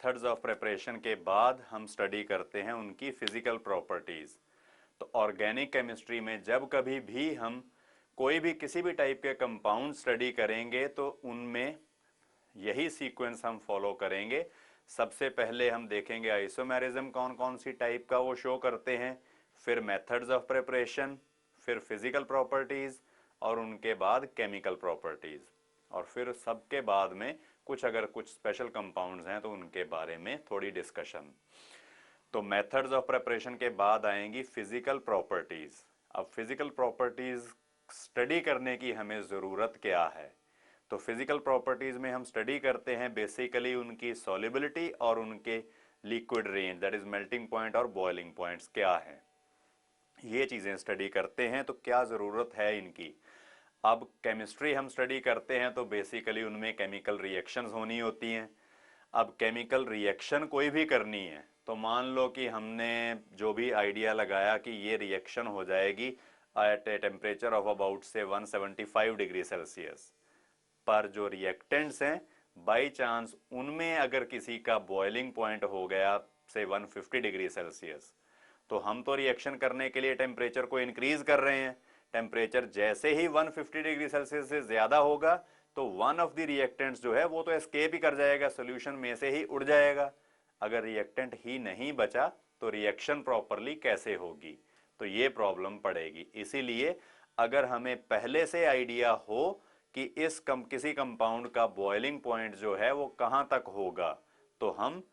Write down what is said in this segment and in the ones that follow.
Methods of preparation के बाद हम स्टडी करते हैं उनकी फिजिकल प्रॉपर्टीज। तो ऑर्गेनिक केमिस्ट्री में जब कभी भी हम कोई भी किसी भी टाइप के कंपाउंड स्टडी करेंगे तो उनमें यही सीक्वेंस हम फॉलो करेंगे। सबसे पहले हम देखेंगे आइसोमेरिज्म कौन कौन सी टाइप का वो शो करते हैं, फिर मेथड्स ऑफ प्रिपरेशन, फिर फिजिकल प्रॉपर्टीज और उनके बाद केमिकल प्रॉपर्टीज, और फिर सबके बाद में अगर कुछ स्पेशल कंपाउंड्स हैं तो उनके बारे में थोड़ी डिस्कशन। तो मेथड्स ऑफ प्रिपरेशन के बाद आएंगी फिजिकल प्रॉपर्टीज। अब फिजिकल प्रॉपर्टीज स्टडी करने की हमें ज़रूरत क्या है? तो फिजिकल प्रॉपर्टीज में हम स्टडी करते हैं बेसिकली उनकी सॉल्युबिलिटी और उनके liquid range, that is melting point और बॉइलिंग पॉइंट्स क्या है, ये चीज़ें स्टडी करते हैं। तो क्या ज़रूरत है इनकी? अब केमिस्ट्री हम स्टडी करते हैं तो बेसिकली उनमें केमिकल रिएक्शंस होनी होती हैं। अब केमिकल रिएक्शन कोई भी करनी है तो मान लो कि हमने जो भी आइडिया लगाया कि ये रिएक्शन हो जाएगी at a temperature of about से 175 डिग्री सेल्सियस, पर जो रिएक्टेंट्स हैं बाई चांस उनमें अगर किसी का बॉइलिंग पॉइंट हो गया से 150 डिग्री सेल्सियस, तो हम तो रिएक्शन करने के लिए टेम्परेचर को इंक्रीज कर रहे हैं। टेम्परेचर जैसे ही 150 डिग्री सेल्सियस से ज्यादा होगा तो वन ऑफ द रिएक्टेंट्स जो है वो तो एस्केप ही कर जाएगा, सोल्यूशन में से ही उड़ जाएगा। अगर रिएक्टेंट ही नहीं बचा तो रिएक्शन प्रॉपरली कैसे होगी? तो ये प्रॉब्लम पड़ेगी। इसीलिए अगर हमें पहले से आइडिया हो कि किसी कंपाउंड का बॉइलिंग पॉइंट जो है वो कहां तक होगा, तो हम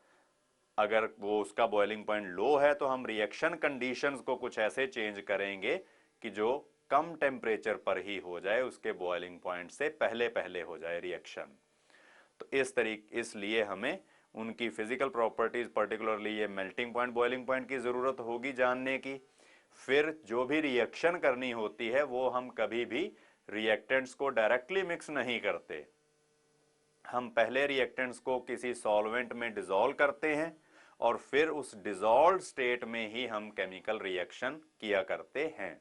अगर वो उसका बॉइलिंग पॉइंट लो है तो हम रिएक्शन कंडीशंस को कुछ ऐसे चेंज करेंगे कि जो कम टेम्परेचर पर ही हो जाए, उसके बॉइलिंग पॉइंट से पहले पहले हो जाए रिएक्शन। तो इसलिए हमें उनकी फिजिकल प्रॉपर्टीज, पर्टिकुलरली ये मेल्टिंग पॉइंट, बॉइलिंग पॉइंट की जरूरत होगी जानने की। फिर जो भी रिएक्शन करनी होती है वो हम कभी भी रिएक्टेंट्स को डायरेक्टली मिक्स नहीं करते, हम पहले रिएक्टेंट्स को किसी सॉल्वेंट में डिसॉल्व करते हैं और फिर उस डिसॉल्व स्टेट में ही हम केमिकल रिएक्शन किया करते हैं।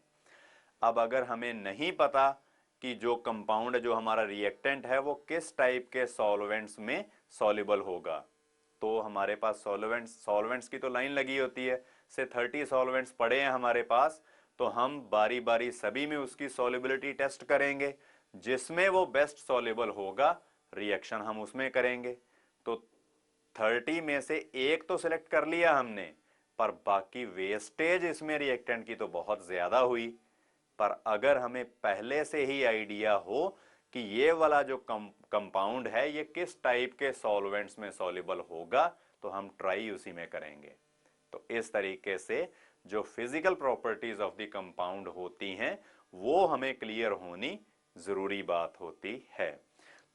अब अगर हमें नहीं पता कि जो कंपाउंड जो हमारा रिएक्टेंट है वो किस टाइप के सॉल्वेंट्स में सॉल्युबल होगा, तो हमारे पास सॉल्वेंट्स की तो लाइन लगी होती है, से 30 सॉल्वेंट्स पड़े हैं हमारे पास, तो हम बारी बारी सभी में उसकी सॉल्युबिलिटी टेस्ट करेंगे, जिसमें वो बेस्ट सॉल्युबल होगा रिएक्शन हम उसमें करेंगे। तो 30 में से एक तो सिलेक्ट कर लिया हमने, पर बाकी वेस्टेज इसमें रिएक्टेंट की तो बहुत ज्यादा हुई। पर अगर हमें पहले से ही आइडिया हो कि ये वाला जो कंपाउंड है ये किस टाइप के सॉल्वेंट्स में सॉल्युबल होगा, तो हम ट्राई उसी में करेंगे। तो इस तरीके से जो physical properties of the compound होती हैं वो हमें क्लियर होनी जरूरी बात होती है।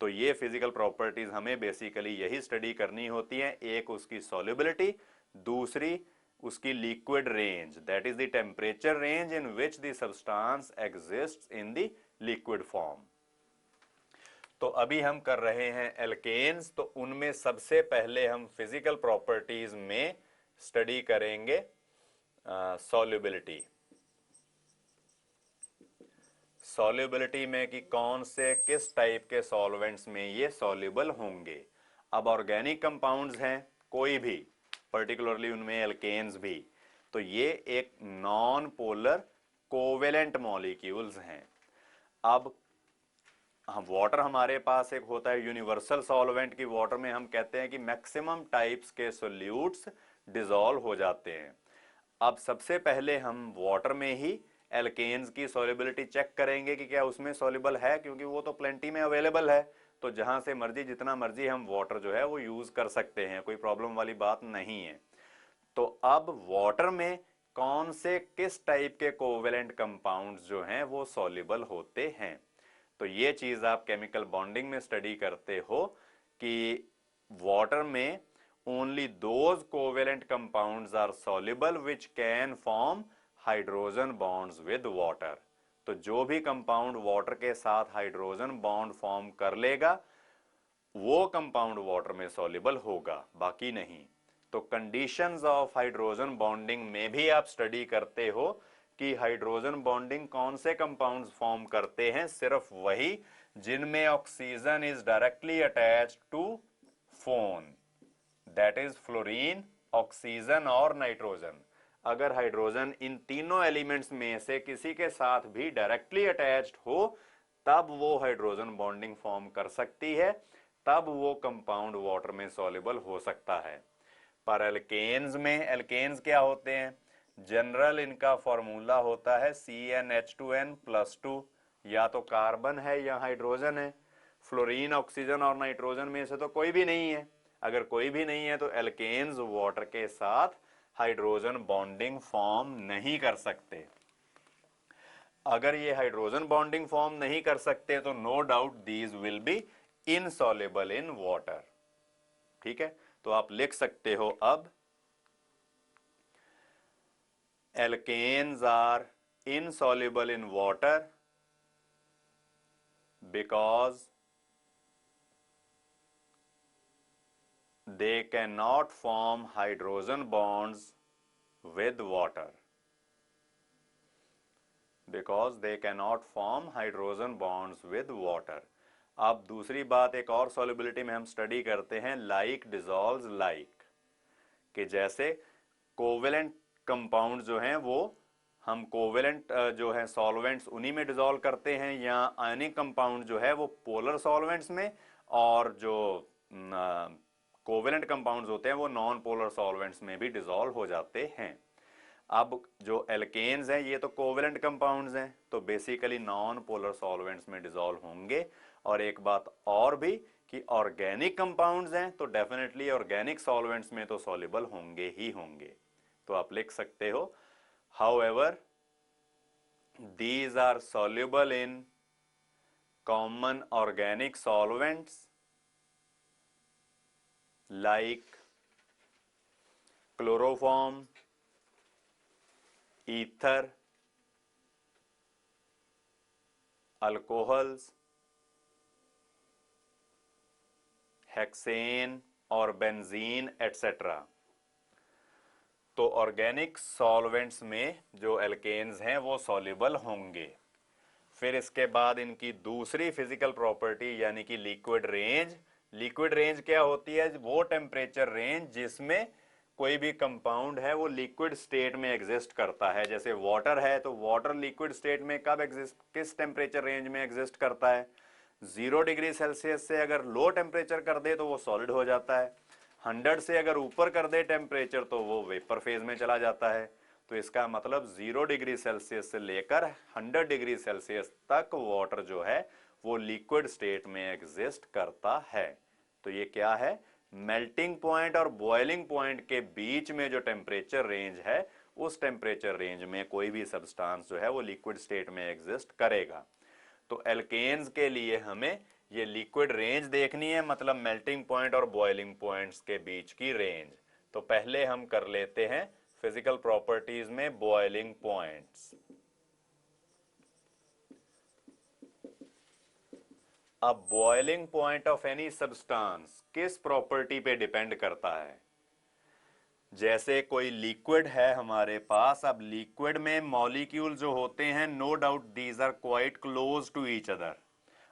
तो ये फिजिकल प्रॉपर्टीज हमें बेसिकली यही स्टडी करनी होती है, एक उसकी सॉल्युबिलिटी, दूसरी उसकी liquid range, that is the temperature range in which the substance exists in the liquid form. तो अभी हम कर रहे हैं एल्केन्स, तो उनमें सबसे पहले हम फिजिकल प्रॉपर्टीज में स्टडी करेंगे सॉल्युबिलिटी। सॉल्युबिलिटी में कि कौन से किस टाइप के सॉल्वेंट्स में ये सॉल्युबल होंगे। अब ऑर्गेनिक कंपाउंड्स हैं कोई भी, पर्टिकुलरली उनमें एल्केन्स भी, तो ये एक नॉन पोलर कोवेलेंट मॉलिक्यूल्स हैं। अब वाटर हमारे पास एक होता है यूनिवर्सल सॉल्वेंट की वाटर में हम कहते हैं कि मैक्सिमम टाइप्स के सोल्यूट्स डिसॉल्व हो जाते हैं। अब सबसे पहले हम वाटर में ही एल्केन्स की सॉल्युबिलिटी चेक करेंगे कि क्या उसमें सॉल्युबल है, क्योंकि वो तो प्लेंटी में अवेलेबल है, तो जहां से मर्जी जितना मर्जी हम वाटर जो है वो यूज कर सकते हैं, कोई प्रॉब्लम वाली बात नहीं है। तो अब वाटर में कौन से किस टाइप के कोवेलेंट कंपाउंड्स जो हैं वो सॉल्युबल होते हैं, तो ये चीज आप केमिकल बॉन्डिंग में स्टडी करते हो कि वाटर में only those covalent compounds are soluble which can form hydrogen bonds with water. तो जो भी कंपाउंड वाटर के साथ हाइड्रोजन बॉन्ड फॉर्म कर लेगा वो कंपाउंड वाटर में सॉल्युबल होगा, बाकी नहीं। तो कंडीशंस ऑफ हाइड्रोजन बॉन्डिंग में भी आप स्टडी करते हो कि हाइड्रोजन बॉन्डिंग कौन से कंपाउंड्स फॉर्म करते हैं, सिर्फ वही जिनमें oxygen is directly attached to FON, that is fluorine, oxygen और नाइट्रोजन। अगर हाइड्रोजन इन तीनों एलिमेंट्स में से किसी के साथ भी डायरेक्टली अटैच्ड हो तब वो हाइड्रोजन बॉन्डिंग फॉर्म कर सकती है, तब वो कंपाउंड वाटर में सॉल्युबल हो सकता है। पर एल्केन्स में, एल्केन्स क्या होते हैं? जनरल इनका फॉर्मूला होता है CnH2n+2, या तो कार्बन है या हाइड्रोजन है। फ्लोरीन, ऑक्सीजन और नाइट्रोजन में से तो कोई भी नहीं है। अगर कोई भी नहीं है तो एल्केन्स वाटर के साथ हाइड्रोजन बॉन्डिंग फॉर्म नहीं कर सकते। अगर ये हाइड्रोजन बॉन्डिंग फॉर्म नहीं कर सकते तो no doubt these will be insoluble in water. ठीक है, तो आप लिख सकते हो अब alkanes are insoluble in water because they cannot form hydrogen bonds with water. Because they cannot form hydrogen bonds with water. अब दूसरी बात एक और solubility में हम स्टडी करते हैं, like dissolves like, कि जैसे कोवेलेंट कंपाउंड जो हैं वो हम कोवेलेंट जो है सॉल्वेंट्स उन्हीं में डिसॉल्व करते हैं, या आयनिक कंपाउंड जो है वो पोलर सॉल्वेंट्स में, और जो कोवेलेंट कंपाउंड्स होते हैं वो नॉन पोलर सॉल्वेंट्स में भी डिसॉल्व हो जाते हैं। अब जो एल्केन्स हैं ये तो कोवेलेंट कंपाउंड्स हैं, तो बेसिकली नॉन पोलर सॉल्वेंट्स में डिसॉल्व होंगे। और एक बात और भी कि ऑर्गेनिक कंपाउंड्स हैं तो डेफिनेटली ऑर्गेनिक सॉल्वेंट्स में तो सॉल्युबल होंगे ही होंगे। तो आप लिख सकते हो however these are soluble in common organic solvents like chloroform, ether, alcohols, hexane और बेंजीन एटसेट्रा। तो ऑर्गेनिक सॉल्वेंट्स में जो एल्केन्स हैं वो सॉल्युबल होंगे। फिर इसके बाद इनकी दूसरी फिजिकल प्रॉपर्टी यानी कि लिक्विड रेंज। लिक्विड रेंज क्या होती है? वो टेम्परेचर रेंज जिसमें कोई भी कंपाउंड है वो लिक्विड स्टेट में एग्जिस्ट करता है। जैसे वाटर है तो वाटर लिक्विड स्टेट में कब एग्जिस्ट, किस टेम्परेचर रेंज में एग्जिस्ट करता है? 0 डिग्री सेल्सियस से अगर लो टेम्परेचर कर दे तो वो सॉलिड हो जाता है, 100 से अगर ऊपर कर दे टेम्परेचर तो वो वेपर फेज में चला जाता है। तो इसका मतलब 0 डिग्री सेल्सियस से लेकर 100 डिग्री सेल्सियस तक वाटर जो है वो लिक्विड स्टेट में एग्जिस्ट करता है। तो ये क्या है? मेल्टिंग पॉइंट और बॉइलिंग पॉइंट के बीच में जो टेम्परेचर रेंज है उस टेम्परेचर रेंज में कोई भी सब्सटेंस जो है वो लिक्विड स्टेट में एग्जिस्ट करेगा। तो एल्केन्स के लिए हमें ये लिक्विड रेंज देखनी है, मतलब मेल्टिंग पॉइंट और बॉइलिंग पॉइंट्स के बीच की रेंज। तो पहले हम कर लेते हैं फिजिकल प्रॉपर्टीज में बॉइलिंग पॉइंट्स। अब boiling point of any substance किस प्रॉपर्टी पे डिपेंड करता है? जैसे कोई लिक्विड है हमारे पास, अब लिक्विड में मॉलिक्यूल जो होते हैं no doubt these are quite close to each other,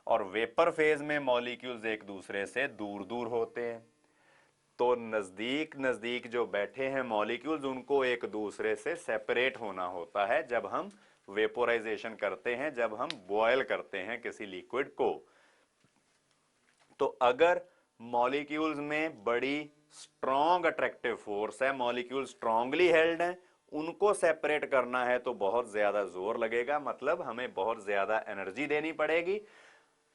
और वेपर फेज में मॉलिक्यूल्स एक दूसरे से दूर दूर होते हैं। तो नजदीक नजदीक जो बैठे हैं मॉलिक्यूल्स उनको एक दूसरे से सेपरेट होना होता है जब हम वेपोराइजेशन करते हैं, जब हम बॉयल करते हैं किसी लिक्विड को। तो अगर मॉलिक्यूल्स में बड़ी स्ट्रॉन्ग अट्रैक्टिव फोर्स है, मॉलिक्यूल स्ट्रांगली हेल्ड हैं, उनको सेपरेट करना है तो बहुत ज्यादा जोर लगेगा, मतलब हमें बहुत ज्यादा एनर्जी देनी पड़ेगी।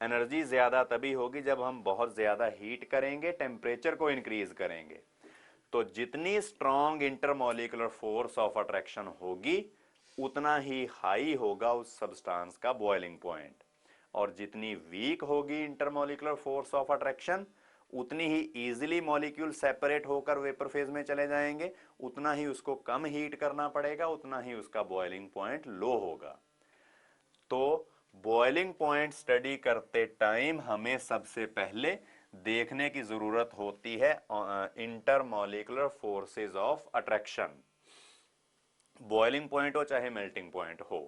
एनर्जी ज्यादा तभी होगी जब हम बहुत ज्यादा हीट करेंगे, टेम्परेचर को इंक्रीज करेंगे। तो जितनी strong intermolecular force of attraction होगी उतना ही हाई होगा उस सब्सटेंस का बॉइलिंग पॉइंट, और जितनी वीक होगी इंटरमॉलिक्यूलर फोर्स ऑफ अट्रैक्शन उतनी ही इजीली मॉलिक्यूल सेपरेट होकर वेपर फेज में चले जाएंगे, उतना ही उसको कम हीट करना पड़ेगा, उतना ही उसका बॉइलिंग पॉइंट लो होगा। तो बॉइलिंग पॉइंट स्टडी करते टाइम हमें सबसे पहले देखने की जरूरत होती है intermolecular forces of attraction, boiling point हो चाहे मेल्टिंग पॉइंट हो।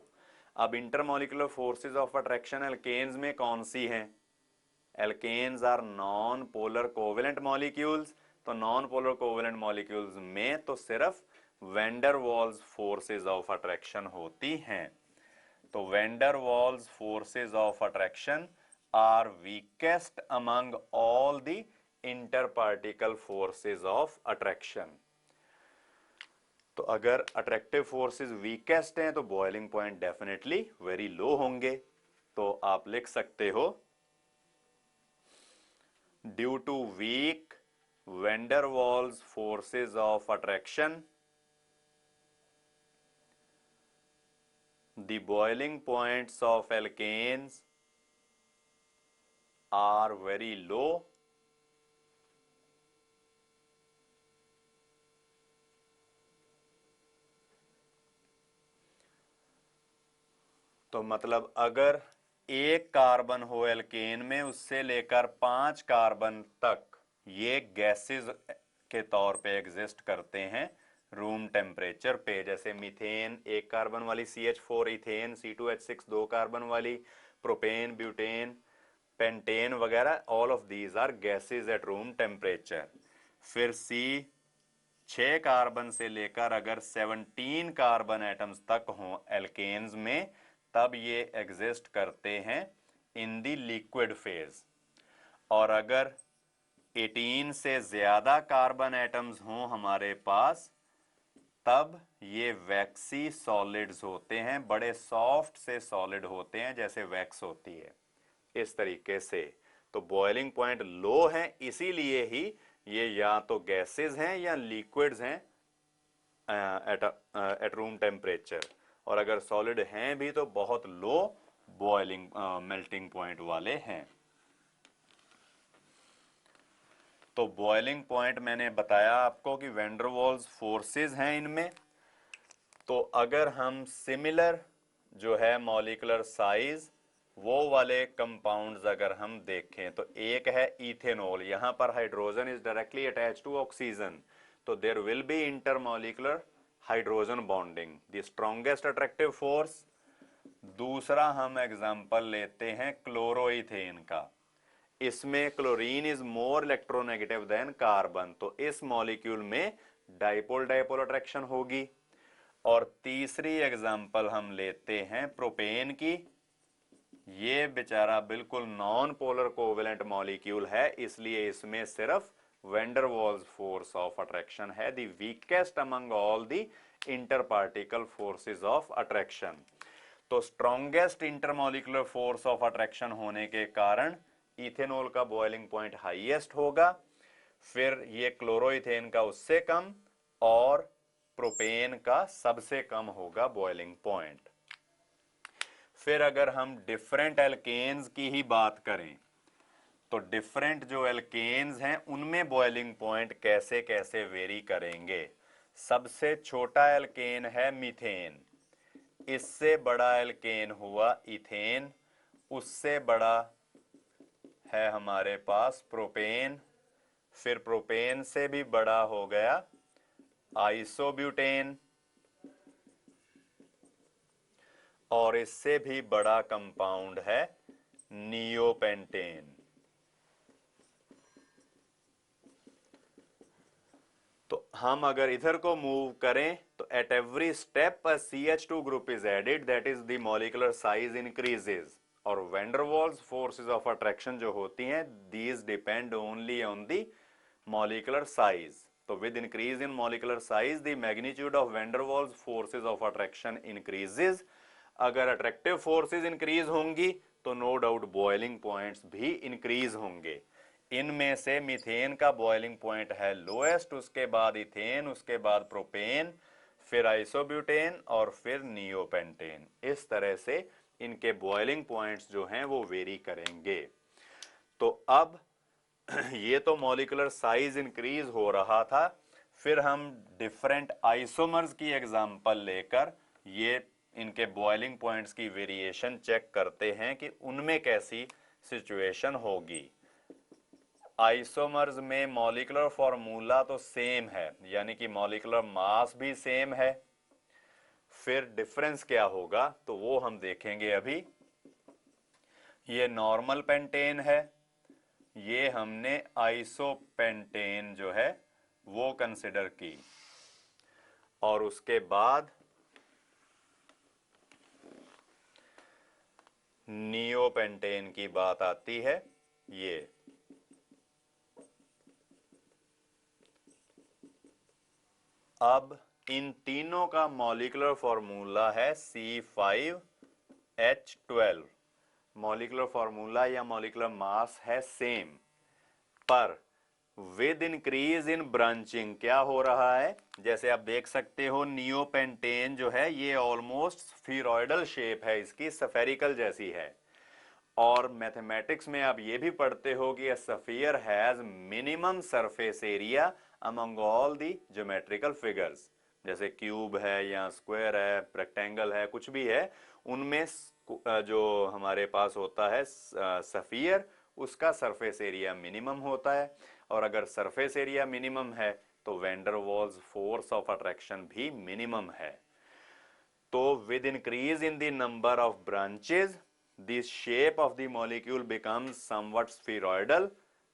अब intermolecular forces of attraction alkanes में कौन सी हैं? Alkanes are non polar covalent molecules तो नॉन पोलर कोवेलेंट मॉलिक्यूल्स में तो सिर्फ van der Waals forces of attraction होती हैं। तो van der Waals forces of attraction are weakest among all the inter particle forces of attraction. तो अगर अट्रैक्टिव फोर्सेस वीकेस्ट हैं तो boiling point definitely very low होंगे। तो आप लिख सकते हो due to weak van der Waals forces of attraction the boiling points of alkanes are very low तो मतलब अगर एक कार्बन हो एल्केन में उससे लेकर 5 कार्बन तक ये गैसेस के तौर पे एग्जिस्ट करते हैं रूम टेम्परेचर पे, जैसे मीथेन एक कार्बन वाली CH4, इथेन C2H6 दो कार्बन वाली, प्रोपेन, ब्यूटेन, पेंटेन वगैरह, all of these are gases at room temperature. फिर C 6 कार्बन से लेकर अगर 17 कार्बन एटम्स तक हों एल्केन्स में तब ये एग्जिस्ट करते हैं इन द लिक्विड फेज। और अगर 18 से ज्यादा कार्बन एटम्स हों हमारे पास तब ये वैक्सी सॉलिड्स होते हैं, बड़े सॉफ्ट से सॉलिड होते हैं जैसे वैक्स होती है, इस तरीके से। तो बॉइलिंग पॉइंट लो है, इसीलिए ही ये या तो गैसेस हैं या लिक्विड्स हैं एट रूम टेम्परेचर, और अगर सॉलिड हैं भी तो बहुत लो बॉइलिंग मेल्टिंग पॉइंट वाले हैं। तो बॉइलिंग पॉइंट मैंने बताया आपको कि वैन डर वाल्स फोर्सेस हैं इनमें। तो अगर हम सिमिलर जो है मॉलिक्यूलर साइज वो वाले कंपाउंड्स अगर हम देखें तो एक है इथेनॉल, यहां पर hydrogen is directly attached to oxygen, तो there will be intermolecular hydrogen bonding, the strongest attractive force. दूसरा हम एग्जांपल लेते हैं क्लोरोइथेन का, इसमें chlorine is more electronegative than carbon, तो इस मॉलिक्यूल में डाइपोल डाइपोल अट्रैक्शन होगी। और तीसरी एग्जांपल हम लेते हैं प्रोपेन की, ये बेचारा बिल्कुल नॉन पोलर कोवेलेंट मॉलिक्यूल है, इसलिए इसमें सिर्फ van der Waals force of attraction है, the weakest among all the inter particle forces of attraction. तो strongest intermolecular force of attraction होने के कारण इथेनॉल का बॉइलिंग पॉइंट हाईएस्ट होगा, फिर ये क्लोरोइथेन का उससे कम, और प्रोपेन का सबसे कम होगा बॉइलिंग पॉइंट। फिर अगर हम डिफरेंट एल्केन्स की ही बात करें तो डिफरेंट जो एल्केन्स हैं उनमें बॉइलिंग पॉइंट कैसे कैसे वेरी करेंगे। सबसे छोटा एल्केन है मीथेन, इससे बड़ा एल्केन हुआ इथेन, उससे बड़ा है हमारे पास प्रोपेन, फिर प्रोपेन से भी बड़ा हो गया आइसोब्यूटेन, और इससे भी बड़ा कंपाउंड है नियोपेंटेन। तो हम अगर इधर को मूव करें तो at every step a CH2 group is added, that is the molecular size increases. और van der Waals forces of attraction जो होती हैं these depend only on the molecular size. तो with increase in molecular size the magnitude of van der Waals forces of attraction increases. अगर attractive forces increase होंगी तो no doubt boiling points भी increase होंगे। इनमें से मीथेन का boiling point है लोएस्ट, उसके बाद इथेन, उसके बाद प्रोपेन, फिर आइसोब्यूटेन और फिर नियोपेंटेन। इस तरह से इनके बॉइलिंग पॉइंट्स जो हैं वो वेरी करेंगे। तो अब ये तो मॉलिक्यूलर साइज इंक्रीज हो रहा था, फिर हम डिफरेंट आइसोमर्स की एग्जांपल लेकर ये इनके बॉइलिंग पॉइंट्स की वेरिएशन चेक करते हैं कि उनमें कैसी सिचुएशन होगी। आइसोमर्स में मॉलिक्यूलर फॉर्मूला तो सेम है, यानी कि मॉलिक्यूलर मास भी सेम है, फिर डिफरेंस क्या होगा तो वो हम देखेंगे अभी। ये नॉर्मल पेंटेन है, ये हमने आइसोपेंटेन जो है वो कंसिडर की, और उसके बाद नियोपेंटेन की बात आती है। ये अब इन तीनों का मॉलिक्यूलर फॉर्मूला है C5H12। मॉलिक्यूलर फॉर्मूला या मॉलिक्यूलर मास है सेम, पर विद इंक्रीज इन ब्रांचिंग क्या हो रहा है, जैसे आप देख सकते हो नियोपेंटेन जो है ये ऑलमोस्ट स्फीरॉइडल शेप है, इसकी स्फेरिकल जैसी है। और मैथमेटिक्स में आप ये भी पढ़ते हो कि sphere has minimum surface area among all the geometrical figures. जैसे क्यूब है या स्क्वायर है, रेक्टेंगल है, कुछ भी है, उनमें जो हमारे पास होता है स्फीयर, उसका सरफेस एरिया मिनिमम होता है। और अगर सरफेस एरिया मिनिमम है तो van der Waals force of attraction भी मिनिमम है। तो with increase in the number of branches, the shape of the molecule becomes somewhat spheroidal।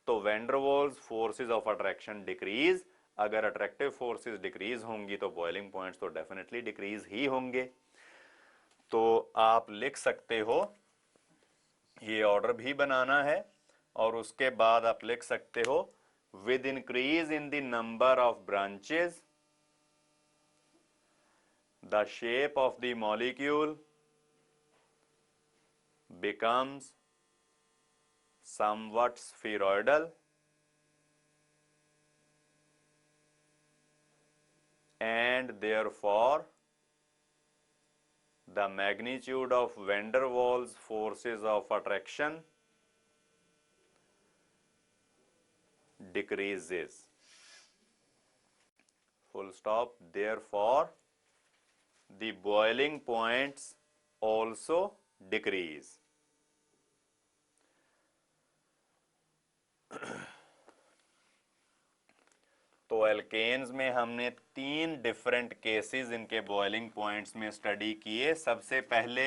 तो van der Waals forces of attraction decrease. अगर attractive forces decrease होंगी तो boiling points तो definitely decrease ही होंगे। तो आप लिख सकते हो, ये ऑर्डर भी बनाना है, और उसके बाद आप लिख सकते हो with increase in the number of branches the shape of the molecule becomes somewhat spheroidal and therefore the magnitude of van der Waals forces of attraction decreases. Full stop. Therefore the boiling points also decrease. तो alkanes में हमने 3 different cases इनके boiling points में study किए। सबसे पहले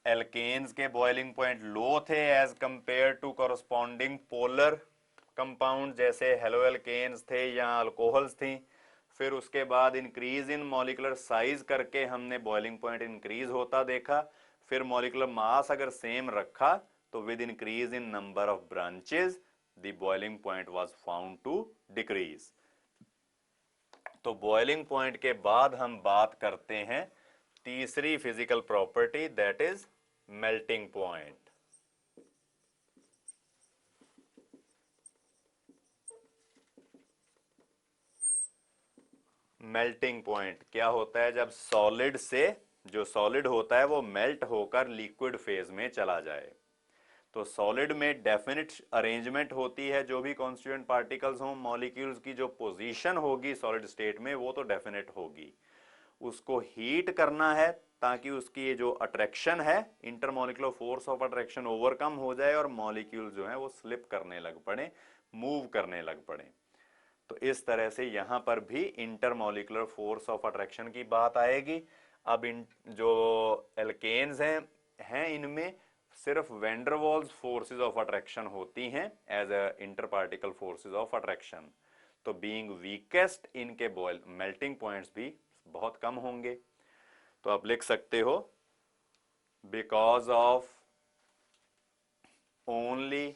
alkanes के boiling point low थे as compared to corresponding polar compound, जैसे हेलो एल्केन्स थे या अल्कोहल्स थी। फिर उसके बाद इंक्रीज इन मॉलिकुलर साइज करके हमने बॉइलिंग पॉइंट इंक्रीज होता देखा। फिर मॉलिकुलर मास अगर सेम रखा तो with increase in number of branches the boiling point was found to decrease. तो बॉइलिंग पॉइंट के बाद हम बात करते हैं तीसरी physical property, that is melting point. Melting point क्या होता है, जब सॉलिड से जो सॉलिड होता है वो मेल्ट होकर लिक्विड फेज में चला जाए। तो सॉलिड में डेफिनेट अरेंजमेंट होती है, जो भी कॉन्स्टिट्यूएंट पार्टिकल्स हों, मॉलिक्यूल्स की जो पोजीशन होगी सॉलिड स्टेट में वो तो डेफिनेट होगी। उसको हीट करना है ताकि उसकी ये जो अट्रैक्शन है, intermolecular force of attraction overcome हो जाए और मॉलिक्यूल जो है वो स्लिप करने लग पड़े, मूव करने लग पड़े। तो इस तरह से यहां पर भी इंटरमॉलिक्यूलर फोर्स ऑफ अट्रैक्शन की बात आएगी। अब इन जो एल्केन्स हैं इनमें सिर्फ van der Waals forces of attraction होती हैं as a inter particle forces of attraction. तो बीइंग वीकेस्ट इनके मेल्टिंग पॉइंट्स भी बहुत कम होंगे। तो आप लिख सकते हो because of only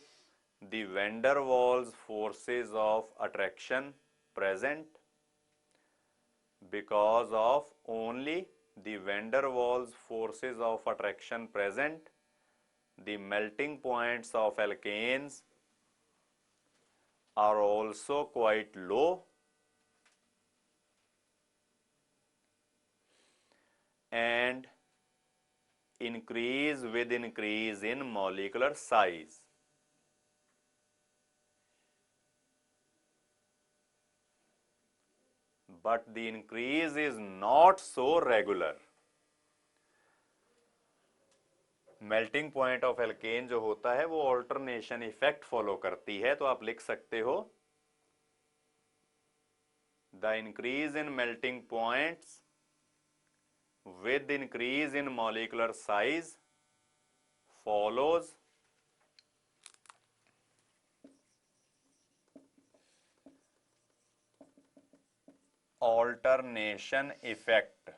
the van der Waals forces of attraction present, because of only the van der Waals forces of attraction present, the melting points of alkanes are also quite low and increase with increase in molecular size. But the increase is not so regular. Melting point of alkene जो होता है वो alternation effect follow करती है। तो आप लिख सकते हो the increase in melting points with increase in molecular size follows alternation effect.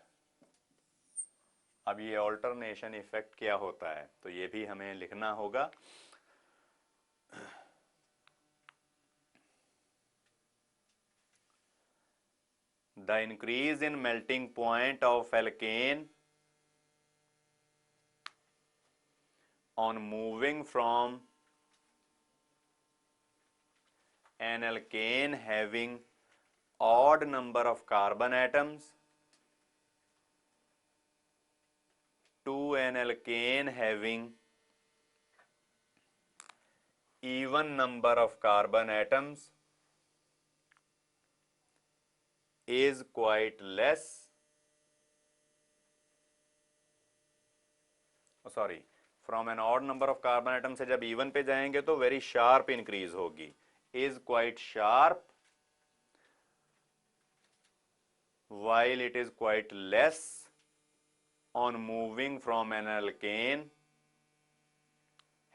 अब ये ऑल्टरनेशन इफेक्ट क्या होता है, तो ये भी हमें लिखना होगा। The increase in melting point of alkane on moving from an alkane having odd number of carbon atoms to an alkane having even number of carbon atoms is quite less, sorry, from an odd number of carbon atom से जब even पे जाएंगे तो very sharp increase होगी, is quite sharp while it is quite less on moving from an alkane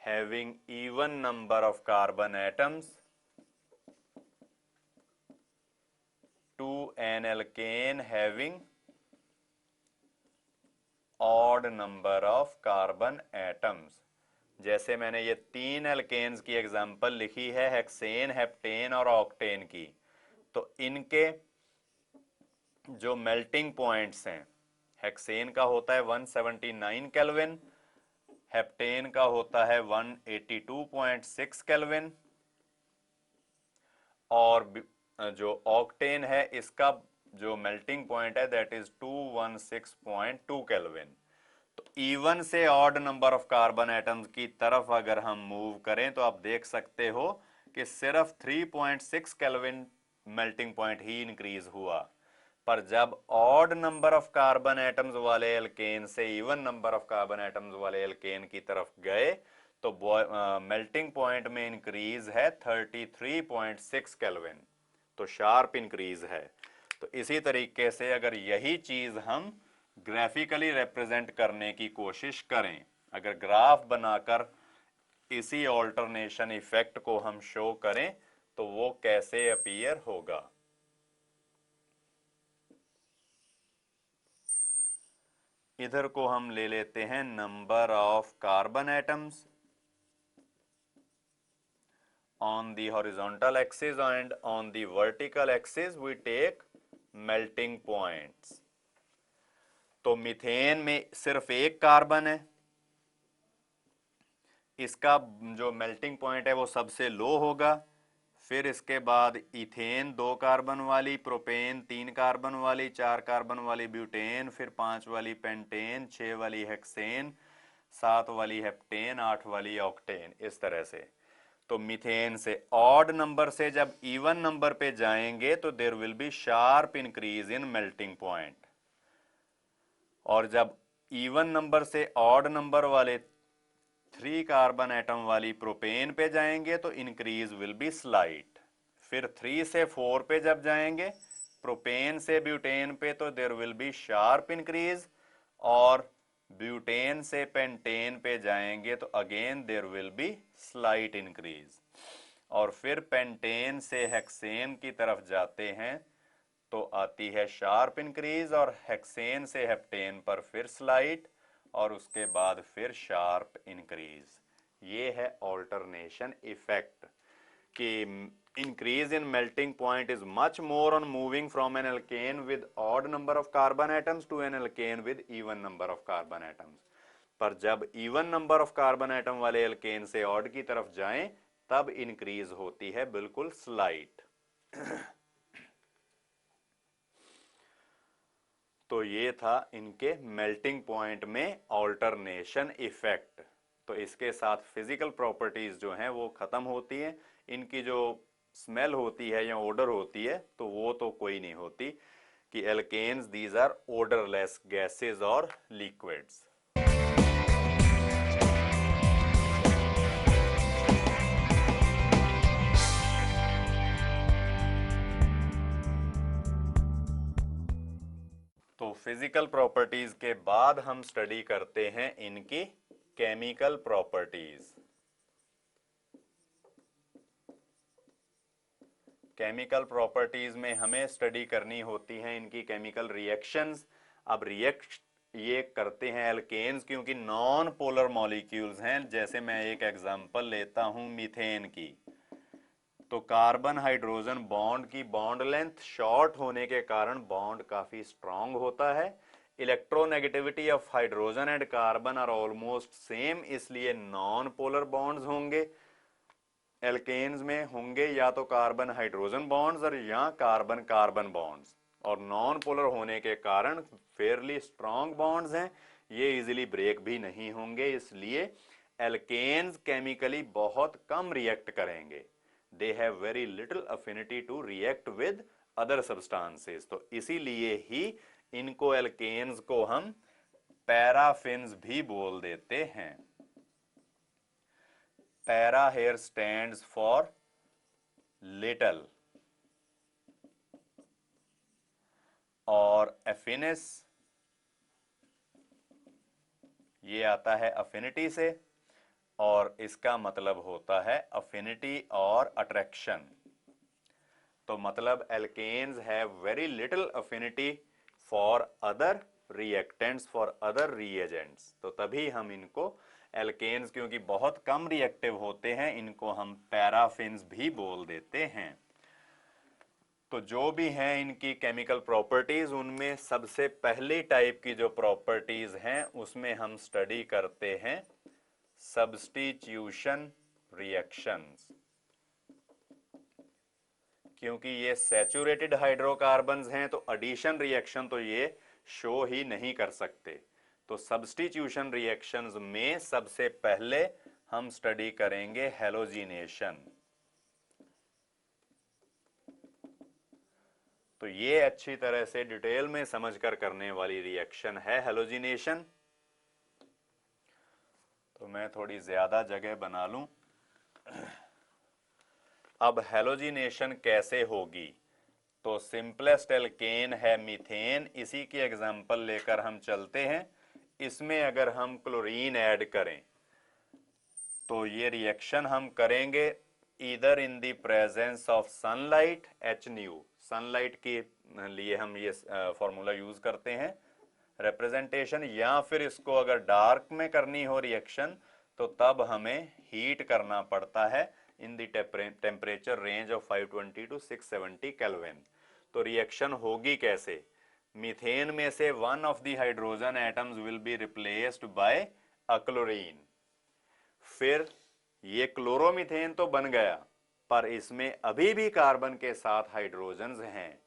having even number of carbon atoms to an alkane having odd number of carbon atoms। जैसे मैंने ये 3 alkanes की example लिखी है, hexane, heptane और octane की, तो इनके जो मेल्टिंग पॉइंट्स हैं, हेक्सेन का होता है 179 केल्विन, हेप्टेन का होता है 182.6 केल्विन, और जो ऑक्टेन है इसका जो मेल्टिंग पॉइंट है दैट इज 216.2 केल्विन। तो इवन से odd number of carbon atoms की तरफ अगर हम मूव करें तो आप देख सकते हो कि सिर्फ 3.6 केल्विन मेल्टिंग पॉइंट ही इंक्रीज हुआ, पर जब odd number of carbon atoms वाले एल्केन से even number of carbon atoms वाले एल्केन की तरफ गए तो मेल्टिंग पॉइंट में इंक्रीज है 33.6 केल्विन, तो शार्प इंक्रीज है। तो इसी तरीके से अगर यही चीज हम ग्राफिकली रिप्रेजेंट करने की कोशिश करें, अगर ग्राफ बनाकर इसी ऑल्टरनेशन इफेक्ट को हम शो करें तो वो कैसे अपीयर होगा। इधर को हम ले लेते हैं number of carbon atoms on the horizontal axis and on the vertical axis we take melting points। तो मीथेन में सिर्फ एक कार्बन है, इसका जो मेल्टिंग पॉइंट है वो सबसे लो होगा, फिर इसके बाद इथेन 2 कार्बन वाली, प्रोपेन 3 कार्बन वाली, 4 कार्बन वाली ब्यूटेन, फिर 5 वाली पेंटेन, 6 वाली हेक्सेन, 7 वाली हेप्टेन, 8 वाली ऑक्टेन, इस तरह से। तो मीथेन से ऑड नंबर से जब इवन नंबर पे जाएंगे तो there will be sharp increase in melting point, और जब इवन नंबर से ऑड नंबर वाले 3 कार्बन एटम वाली प्रोपेन पे जाएंगे तो इंक्रीज विल बी स्लाइट। फिर 3 से 4 पे जब जाएंगे प्रोपेन से ब्यूटेन पे तो there will be sharp increase, और ब्यूटेन से पेंटेन पे जाएंगे तो again there will be slight increase, और फिर पेंटेन से हेक्सेन की तरफ जाते हैं तो आती है शार्प इंक्रीज, और हेक्सेन से हेप्टेन पर फिर स्लाइट, और उसके बाद फिर शार्प इंक्रीज। ये है ऑल्टरनेशन इफेक्ट कि increase in melting point is much more on moving from an alkane with odd number of carbon atoms to an alkane with even number of carbon atoms। पर जब even number of carbon atom वाले alkane से odd की तरफ जाएं तब increase होती है बिल्कुल slight। तो ये था इनके मेल्टिंग पॉइंट में ऑल्टरनेशन इफेक्ट। तो इसके साथ फिजिकल प्रॉपर्टीज जो हैं वो खत्म होती हैं, इनकी जो स्मेल होती है या ओडर होती है तो वो तो कोई नहीं होती कि alkanes these are odourless gases और लिक्विड्स। तो फिजिकल प्रॉपर्टीज के बाद हम स्टडी करते हैं इनकी केमिकल प्रॉपर्टीज। केमिकल प्रॉपर्टीज में हमें स्टडी करनी होती है इनकी केमिकल रिएक्शंस। अब रिएक्ट ये करते हैं एल्केन्स क्योंकि नॉन पोलर मॉलिक्यूल्स हैं। जैसे मैं एक एग्जांपल लेता हूं मीथेन की, तो कार्बन हाइड्रोजन बॉन्ड की बॉन्ड लेंथ शॉर्ट होने के कारण बॉन्ड काफी स्ट्रांग होता है। Electronegativity of hydrogen and carbon are almost same, इसलिए नॉन पोलर बॉन्ड्स होंगे। एल्केन्स में होंगे या तो कार्बन हाइड्रोजन बॉन्ड्स और या कार्बन कार्बन बॉन्ड्स, और नॉन पोलर होने के कारण फेयरली स्ट्रांग बॉन्ड्स हैं, ये इजीली ब्रेक भी नहीं होंगे, इसलिए एल्केन्स केमिकली बहुत कम रिएक्ट करेंगे। They have very little affinity to react with other substances. तो इसीलिए ही इनको एल्केन्स को हम पैराफिन्स भी बोल देते हैं। Para here stands for little और affinis ये आता है affinity से, और इसका मतलब होता है affinity और attraction। तो मतलब alkanes have very little affinity for other reactants, for other reagents। तो तभी हम इनको एल्केन्स, क्योंकि बहुत कम रिएक्टिव होते हैं, इनको हम पैराफिन्स भी बोल देते हैं। तो जो भी हैं इनकी केमिकल प्रॉपर्टीज, उनमें सबसे पहली टाइप की जो प्रॉपर्टीज हैं उसमें हम स्टडी करते हैं सब्स्टिट्यूशन रिएक्शंस। क्योंकि ये सैचुरेटेड हाइड्रोकार्बन्स हैं तो एडिशन रिएक्शन तो ये शो ही नहीं कर सकते। तो सब्स्टिट्यूशन रिएक्शंस में सबसे पहले हम स्टडी करेंगे हैलोजिनेशन। तो ये अच्छी तरह से डिटेल में समझकर करने वाली रिएक्शन है हैलोजिनेशन। तो मैं थोड़ी ज्यादा जगह बना लूं। अब हैलोजिनेशन कैसे होगी? तो सिंपलेस्ट एल्केन है मीथेन, इसी की एग्जांपल लेकर हम चलते हैं। इसमें अगर हम क्लोरीन ऐड करें तो ये रिएक्शन हम करेंगे either in the presence of sunlight, H new, sunlight के लिए हम ये फॉर्मूला यूज करते हैं रिप्रेजेंटेशन, या फिर इसको अगर डार्क में करनी हो रिएक्शन तो तब हमें हीट करना पड़ता है in the temperature range of 520 to 670 kelvin. तो रिएक्शन होगी कैसे? मीथेन में से one of the hydrogen atoms will be replaced by a chlorine. फिर ये क्लोरोमीथेन तो बन गया, पर इसमें अभी भी कार्बन के साथ हाइड्रोजन्स हैं।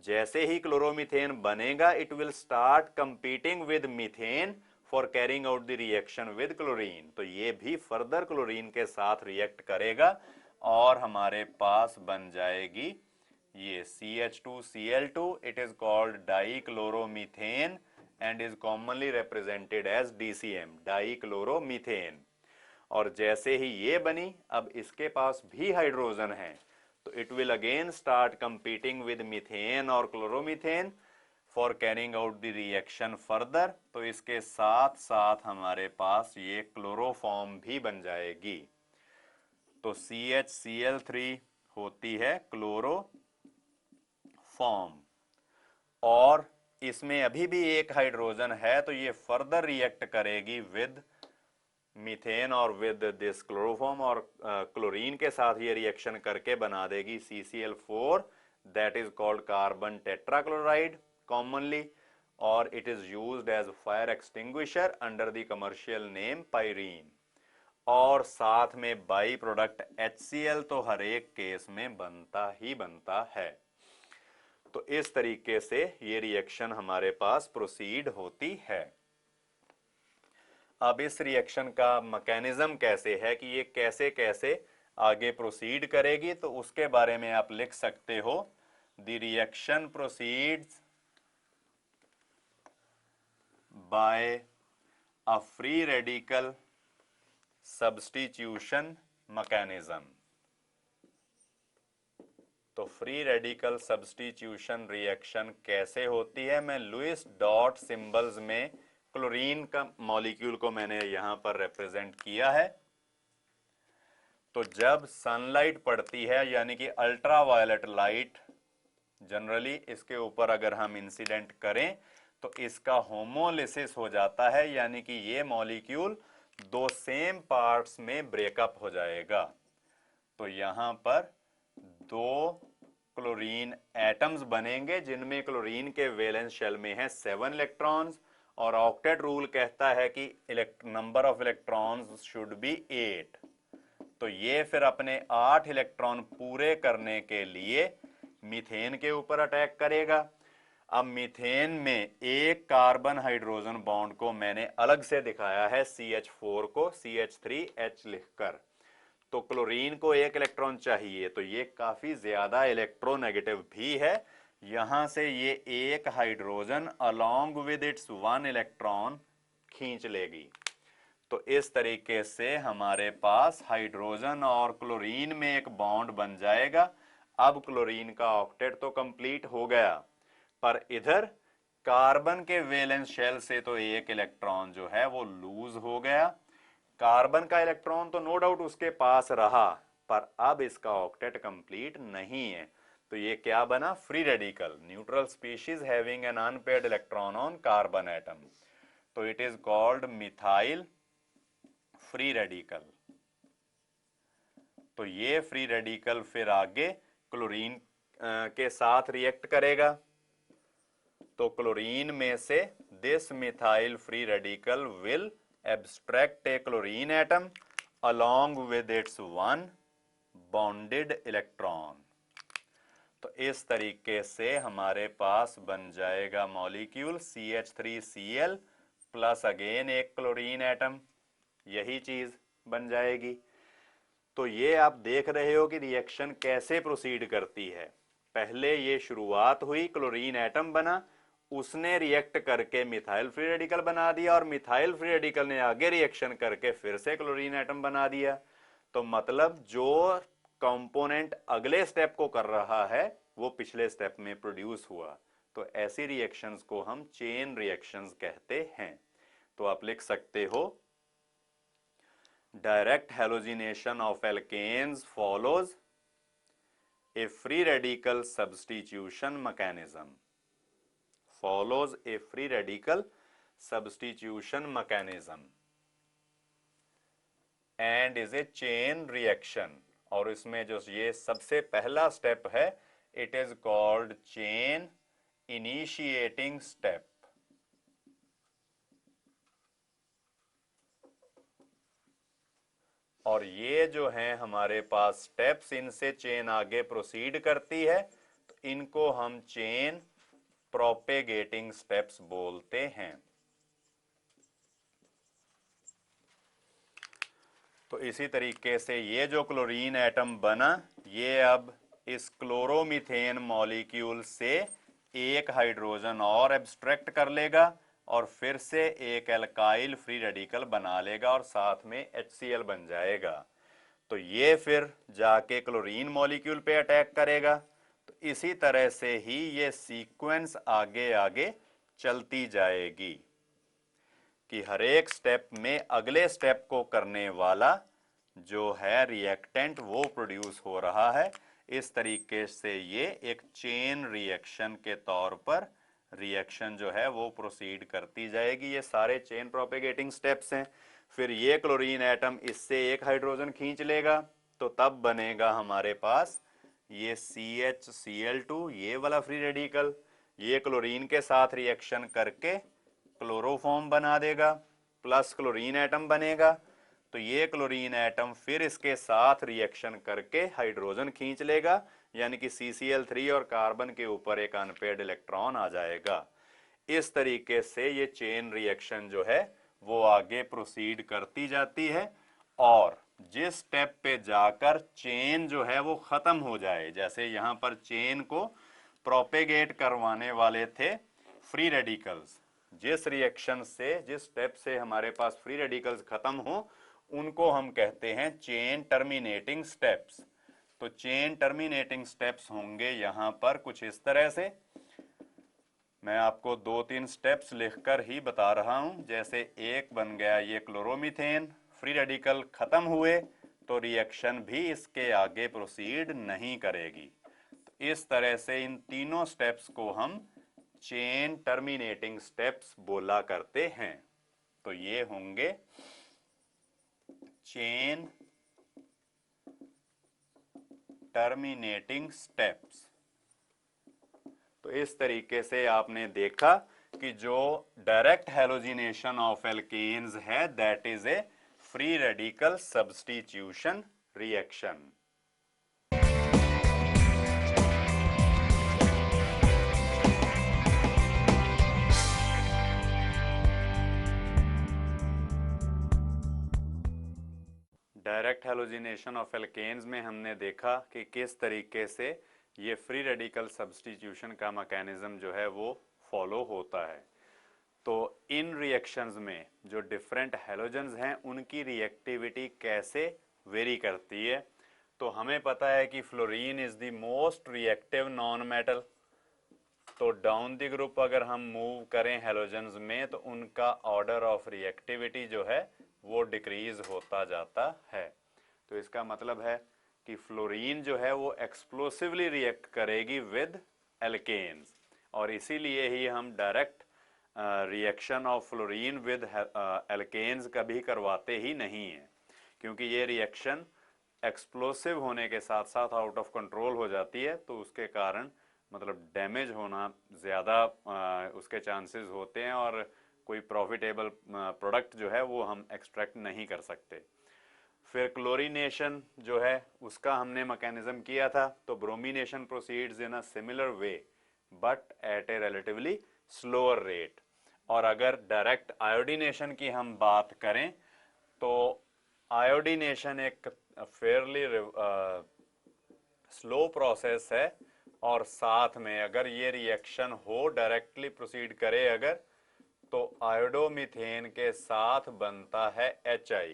जैसे ही क्लोरोमीथेन बनेगा, it will start competing with methane for carrying out the reaction with chlorine. तो ये भी फर्दर क्लोरीन के साथ रिएक्ट करेगा और हमारे पास बन जाएगी ये CH2Cl2। It is called dichloromethane and is commonly represented as DCM, dichloromethane. और जैसे ही ये बनी, अब इसके पास भी हाइड्रोजन है, तो it will again start competing with methane और chloromethane for carrying out the reaction further. तो इसके साथ साथ हमारे पास ये क्लोरोफॉर्म भी बन जाएगी। तो CHCl3 होती है क्लोरोफॉर्म, और इसमें अभी भी एक हाइड्रोजन है, तो ये फर्दर रिएक्ट करेगी विद मीथेन और विद दिस क्लोरोफॉर्म, और क्लोरीन के साथ ये रिएक्शन करके बना देगी CCl4, that is called carbon tetrachloride commonly, और it is used as fire extinguisher under the commercial name Pyrene. और साथ में बाई प्रोडक्ट HCl तो हर एक केस में बनता ही बनता है। तो इस तरीके से ये रिएक्शन हमारे पास प्रोसीड होती है। अब इस रिएक्शन का मैकेनिज्म कैसे है कि ये कैसे कैसे आगे प्रोसीड करेगी, तो उसके बारे में आप लिख सकते हो the reaction proceeds by a free radical substitution mechanism. तो फ्री रेडिकल सब्स्टिट्यूशन रिएक्शन कैसे होती है? मैं लुईस डॉट सिंबल्स में क्लोरीन का मॉलिक्यूल को मैंने यहां पर रिप्रेजेंट किया है। तो जब सनलाइट पड़ती है यानी कि अल्ट्रावायलेट लाइट जनरली इसके ऊपर अगर हम इंसिडेंट करें तो इसका होमोलिसिस हो जाता है, यानी कि ये मॉलिक्यूल दो सेम पार्ट्स में ब्रेकअप हो जाएगा। तो यहां पर दो क्लोरीन एटम्स बनेंगे जिनमें क्लोरीन के वैलेंस शेल में है 7 इलेक्ट्रॉन्स और ऑक्टेट रूल कहता है कि number of electrons should be 8। तो ये फिर अपने 8 इलेक्ट्रॉन पूरे करने के लिए मीथेन के ऊपर अटैक करेगा। अब मीथेन में एक कार्बन हाइड्रोजन बॉन्ड को मैंने अलग से दिखाया है CH4 को CH3H लिखकर। तो क्लोरीन को एक इलेक्ट्रॉन चाहिए, तो ये काफी ज्यादा इलेक्ट्रोनेगेटिव भी है। यहां से ये एक hydrogen along with its 1 electron खींच लेगी। तो इस तरीके से हमारे पास हाइड्रोजन और क्लोरीन में एक बॉन्ड बन जाएगा। अब क्लोरीन का ऑक्टेट तो कंप्लीट हो गया, पर इधर कार्बन के वैलेंस शेल से तो एक इलेक्ट्रॉन जो है वो लूज हो गया। कार्बन का इलेक्ट्रॉन तो नो डाउट उसके पास रहा, पर अब इसका ऑक्टेट कंप्लीट नहीं है। तो ये क्या बना? Free radical, neutral species having an unpaired electron on carbon atom. तो it is called methyl free radical. तो ये फ्री रेडिकल फिर आगे क्लोरीन के साथ रिएक्ट करेगा। तो क्लोरीन में से this methyl free radical will abstract A chlorine atom along with its 1 bonded electron. तो इस तरीके से हमारे पास बन जाएगा मॉलिक्यूल CH3Cl प्लस अगेन एक क्लोरीन एटम, यही चीज बन जाएगी। तो ये आप देख रहे हो कि रिएक्शन कैसे प्रोसीड करती है। पहले ये शुरुआत हुई, क्लोरीन एटम बना, उसने रिएक्ट करके मिथाइल फ्री रेडिकल बना दिया और मिथाइल फ्री रेडिकल ने आगे रिएक्शन करके फिर से क्लोरीन एटम बना दिया। तो मतलब जो कंपोनेंट अगले स्टेप को कर रहा है वो पिछले स्टेप में प्रोड्यूस हुआ। तो ऐसी रिएक्शंस को हम चेन रिएक्शंस कहते हैं। तो आप लिख सकते हो direct halogenation of alkanes follows a free radical substitution mechanism. Follows a free radical substitution mechanism and is a chain reaction. और इसमें जो ये सबसे पहला स्टेप है, it is called chain initiating step. और ये जो है हमारे पास स्टेप्स, इनसे चेन आगे प्रोसीड करती है, तो इनको हम चेन प्रोपेगेटिंग स्टेप्स बोलते हैं। तो इसी तरीके से ये जो क्लोरीन एटम बना, ये अब इस क्लोरोमीथेन मॉलिक्यूल से एक हाइड्रोजन और एब्स्ट्रैक्ट कर लेगा और फिर से एक एल्काइल फ्री रेडिकल बना लेगा और साथ में HCl बन जाएगा। तो ये फिर जाके क्लोरीन मॉलिक्यूल पे अटैक करेगा। तो इसी तरह से ही ये सीक्वेंस आगे आगे चलती जाएगी कि हर एक स्टेप में अगले स्टेप को करने वाला जो है रिएक्टेंट वो प्रोड्यूस हो रहा है। इस तरीके से ये एक चेन रिएक्शन के तौर पर रिएक्शन जो है वो प्रोसीड करती जाएगी। ये सारे चेन प्रोपेगेटिंग स्टेप्स हैं। फिर ये क्लोरीन एटम इससे एक हाइड्रोजन खींच लेगा, तो तब बनेगा हमारे पास ये CHCl2, ये वाला फ्री रेडिकल। ये क्लोरीन के साथ रिएक्शन करके क्लोरोफॉर्म बना देगा, प्लस क्लोरीन एटम बनेगा। तो ये क्लोरीन एटम फिर इसके साथ रिएक्शन करके हाइड्रोजन खींच लेगा, यानी कि CCl3 और कार्बन के ऊपर एक अनपेयर्ड इलेक्ट्रॉन आ जाएगा। इस तरीके से ये चेन रिएक्शन जो है वो आगे प्रोसीड करती जाती है और जिस स्टेप पे जाकर चेन जो है वो खत्म हो जाए, जैसे यहां पर चेन को प्रोपेगेट करवाने वाले थे फ्री रेडिकल्स, जिस रिएक्शन से, जिस स्टेप से हमारे पास फ्री रेडिकल्स खत्म हो उनको हम कहते हैं चेन टर्मिनेटिंग स्टेप्स। तो चेन टर्मिनेटिंग स्टेप्स होंगे यहां पर कुछ इस तरह से। मैं आपको 2-3 स्टेप्स लिखकर ही बता रहा हूं। जैसे एक बन गया ये क्लोरोमीथेन, फ्री रेडिकल खत्म हुए तो रिएक्शन भी इसके आगे प्रोसीड नहीं करेगी। तो इस तरह से इन तीनों स्टेप्स को हम चेन टर्मिनेटिंग स्टेप्स बोला करते हैं। तो ये होंगे चेन टर्मिनेटिंग स्टेप्स। तो इस तरीके से आपने देखा कि जो डायरेक्ट हैलोजिनेशन ऑफ एल्केन्स है that is a free radical substitution reaction. Direct halogenation of alkanes में हमने देखा कि किस तरीके से ये फ्री रेडिकल सब्स्टिट्यूशन का मैकेनिज्म जो है वो फॉलो होता है। तो इन रिएक्शंस में जो डिफरेंट हैलोजेंस हैं उनकी रिएक्टिविटी कैसे वेरी करती है। तो हमें पता है कि fluorine is the most reactive non metal. तो डाउन द ग्रुप अगर हम मूव करें हैलोजेंस में तो उनका ऑर्डर ऑफ रिएक्टिविटी जो है वो डिक्रीज होता जाता है। तो इसका मतलब है कि फ्लोरीन जो है वो एक्सप्लोसिवली रिएक्ट करेगी विद एल्केन्स, और इसीलिए ही हम direct reaction of fluorine with alkanes कभी करवाते ही नहीं हैं, क्योंकि ये रिएक्शन एक्सप्लोसिव होने के साथ साथ आउट ऑफ कंट्रोल हो जाती है। तो उसके कारण मतलब डैमेज होना ज़्यादा उसके चांसेस होते हैं और कोई प्रॉफिटेबल प्रोडक्ट जो है वो हम एक्सट्रैक्ट नहीं कर सकते। फिर क्लोरीनेशन जो है उसका हमने मैकेनिज्म किया था। तो bromination proceeds in a similar way but at A relatively slower rate. और अगर डायरेक्ट आयोडीनेशन की हम बात करें तो आयोडीनेशन एक फेयरली स्लो प्रोसेस है, और साथ में अगर ये रिएक्शन हो डायरेक्टली प्रोसीड करे अगर, तो आयोडोमीथेन के साथ बनता है HI।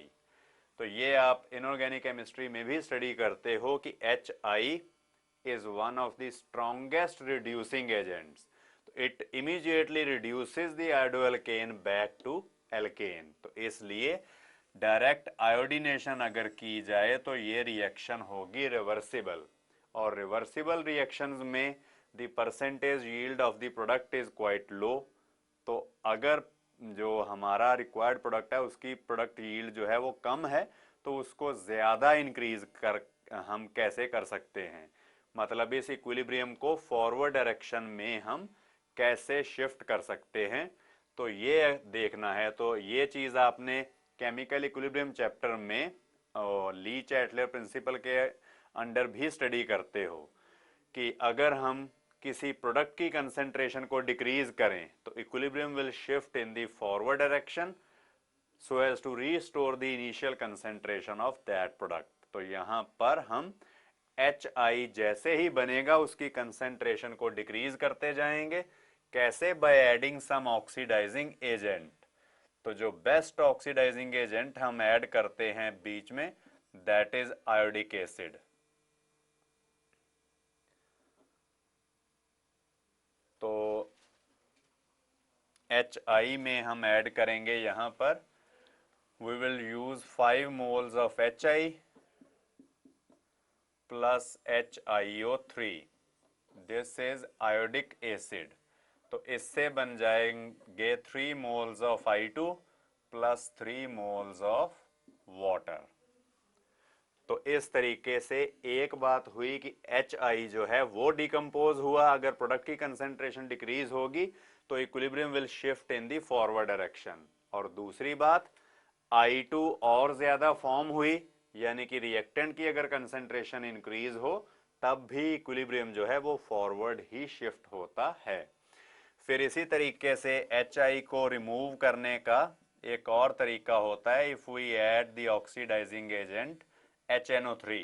तो ये आप इनऑर्गेनिक केमिस्ट्री में भी स्टडी करते हो कि HI is one of the strongest reducing agents. It immediately reduces the iodoalkane back to alkane। तो इसलिए डायरेक्ट आयोडीनेशन अगर की जाए तो ये रिएक्शन होगी रिवर्सिबल, और रिवर्सिबल रिएक्शंस में the percentage yield of the product is quite low. तो अगर जो हमारा रिक्वायर्ड प्रोडक्ट है उसकी प्रोडक्ट यील्ड जो है वो कम है, तो उसको ज़्यादा इंक्रीज कर हम कैसे कर सकते हैं, मतलब इस इक्विलिब्रियम को फॉरवर्ड डायरेक्शन में हम कैसे शिफ्ट कर सकते हैं, तो ये देखना है। तो ये चीज़ आपने केमिकल इक्विलिब्रियम चैप्टर में ली चैटलर प्रिंसिपल के अंडर भी स्टडी करते हो कि अगर हम किसी प्रोडक्ट की कंसेंट्रेशन को डिक्रीज करें तो equilibrium will shift in the forward direction so as to restore the initial concentration of that product. तो यहाँ पर हम HI जैसे ही बनेगा उसकी कंसेंट्रेशन को डिक्रीज करते जाएंगे। कैसे? By adding some oxidising agent. तो जो बेस्ट ऑक्सीडाइजिंग एजेंट हम ऐड करते हैं बीच में दैट इज आयोडिक एसिड। तो HI में हम ऐड करेंगे यहाँ पर we will use 5 moles of HI plus HiO3। this is iodic acid। तो इससे बन जाएंगे 3 moles of I2 plus 3 moles of water। तो इस तरीके से एक बात हुई कि HI जो है वो डिकम्पोज हुआ। अगर प्रोडक्ट की कंसेंट्रेशन डिक्रीज होगी तो equilibrium will shift in the forward direction. और दूसरी बात I2 और ज्यादा फॉर्म हुई, यानी कि रिएक्टेंट की अगर कंसेंट्रेशन इंक्रीज हो तब भी इक्विलिब्रियम जो है वो फॉरवर्ड ही शिफ्ट होता है। फिर इसी तरीके से HI को रिमूव करने का एक और तरीका होता है if we add the oxidising agent HNO3।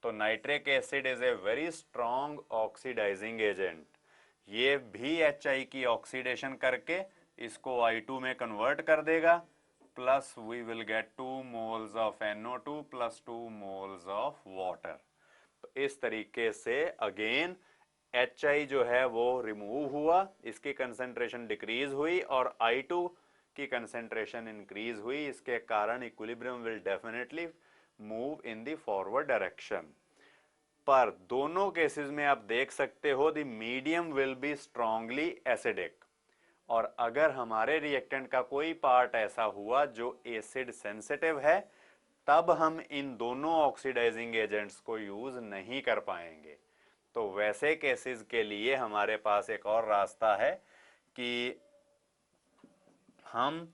तो nitric acid is a very strong oxidising agent. ये भी HI की ऑक्सीडेशन करके इसको I2 में कन्वर्ट कर देगा, plus we will get 2 moles of NO2 plus 2 moles of water. तो इस तरीके से अगेन HI जो है वो रिमूव हुआ, इसकी कंसेंट्रेशन डिक्रीज हुई और I2 की कंसेंट्रेशन इंक्रीज हुई। इसके कारण equilibrium will definitely move in the forward direction. पर दोनों केसेस में आप देख सकते हो the medium will be strongly acidic. और अगर हमारे रिएक्टेंट का कोई पार्ट ऐसा हुआ जो एसिड सेंसिटिव है, तब हम इन दोनों ऑक्सीडाइजिंग एजेंट्स को यूज नहीं कर पाएंगे। तो वैसे केसेस के लिए हमारे पास एक और रास्ता है कि हम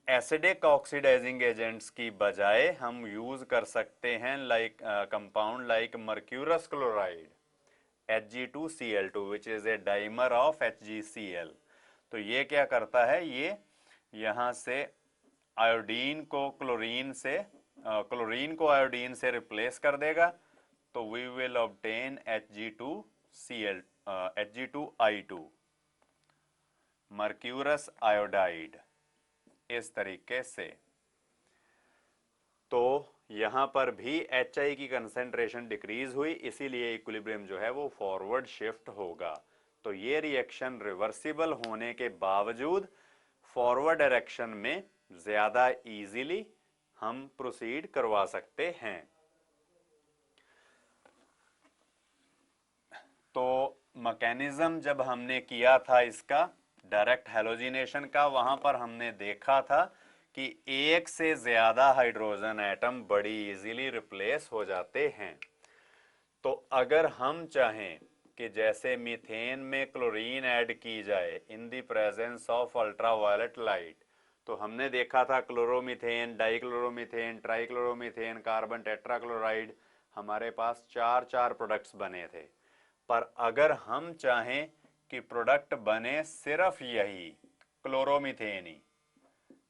एसिडिक ऑक्सीडाइजिंग एजेंट्स की बजाय हम यूज कर सकते हैं like compound like mercurous chloride Hg2Cl2 which is a dimer of HgCl। तो ये क्या करता है, ये यहां से आयोडीन को क्लोरीन को आयोडीन से रिप्लेस कर देगा। तो we will obtain Hg2I2 mercurous iodide इस तरीके से। तो यहां पर भी HI की कंसेंट्रेशन डिक्रीज हुई, इसीलिए इक्विलिब्रियम जो है वो फॉरवर्ड शिफ्ट होगा। तो ये रिएक्शन रिवर्सिबल होने के बावजूद फॉरवर्ड डायरेक्शन में ज्यादा इजीली हम प्रोसीड करवा सकते हैं। तो मैकेनिज्म जब हमने किया था इसका डायरेक्ट हैलोजिनेशन का, वहां पर हमने देखा था कि एक से ज्यादा हाइड्रोजन एटम बड़ी इजीली रिप्लेस हो जाते हैं। तो अगर हम चाहें कि जैसे मीथेन में क्लोरीन ऐड की जाए इन the presence of ultraviolet light, तो हमने देखा था क्लोरोमीथेन, डाइक्लोरोमीथेन, ट्राइक्लोरोमीथेन, कार्बन टेट्राक्लोराइड, हमारे पास चार प्रोडक्ट्स बने थे। पर अगर हम चाहें कि प्रोडक्ट बने सिर्फ यही क्लोरोमीथेन ही,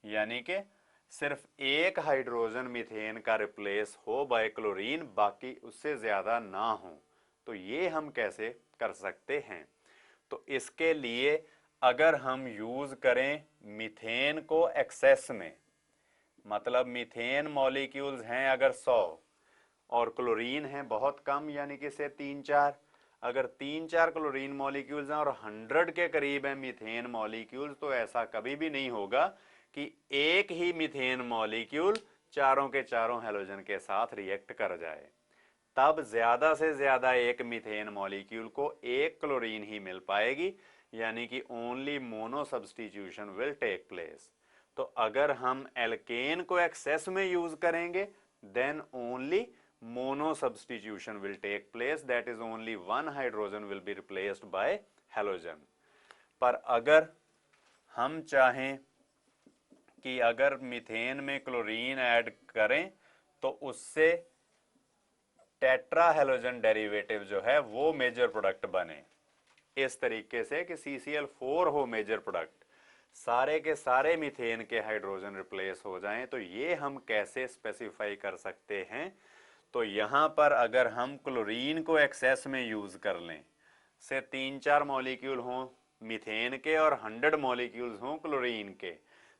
यानी कि सिर्फ एक हाइड्रोजन मीथेन का रिप्लेस हो बाय क्लोरीन, बाकी उससे ज्यादा ना हो, तो ये हम कैसे कर सकते हैं? तो इसके लिए अगर हम यूज करें मीथेन को एक्सेस में, मतलब मीथेन मॉलिक्यूल्स हैं अगर 100 और क्लोरीन है बहुत कम, यानी कि से 3-4, अगर 3-4 क्लोरीन मॉलिक्यूल्स हैं और 100 के करीब है मीथेन मॉलिक्यूल्स, तो ऐसा कभी भी नहीं होगा कि एक ही मीथेन मॉलिक्यूल चारों के चारों हैलोजन के साथ रिएक्ट कर जाए। तब ज्यादा से ज्यादा एक मीथेन मॉलिक्यूल को एक क्लोरीन ही मिल पाएगी, यानी कि only mono substitution will take place. तो अगर हम एल्केन को एक्सेस में यूज करेंगे, then only mono substitution will take place, that is only one hydrogen will be replaced by halogen। पर अगर हम चाहें कि अगर मीथेन में क्लोरीन ऐड करें तो उससे टेट्रा हेलोजन डेरिवेटिव जो है वो मेजर प्रोडक्ट बने, इस तरीके से कि CCl4 हो मेजर प्रोडक्ट, सारे के सारे मीथेन के हाइड्रोजन रिप्लेस हो जाएं। तो ये हम कैसे स्पेसिफाई कर सकते हैं? तो यहां पर अगर हम क्लोरीन को एक्सेस में यूज कर लें, से 3-4 मॉलिक्यूल हों मीथेन के और 100 मॉलिक्यूल्स हों क्लोरीन के,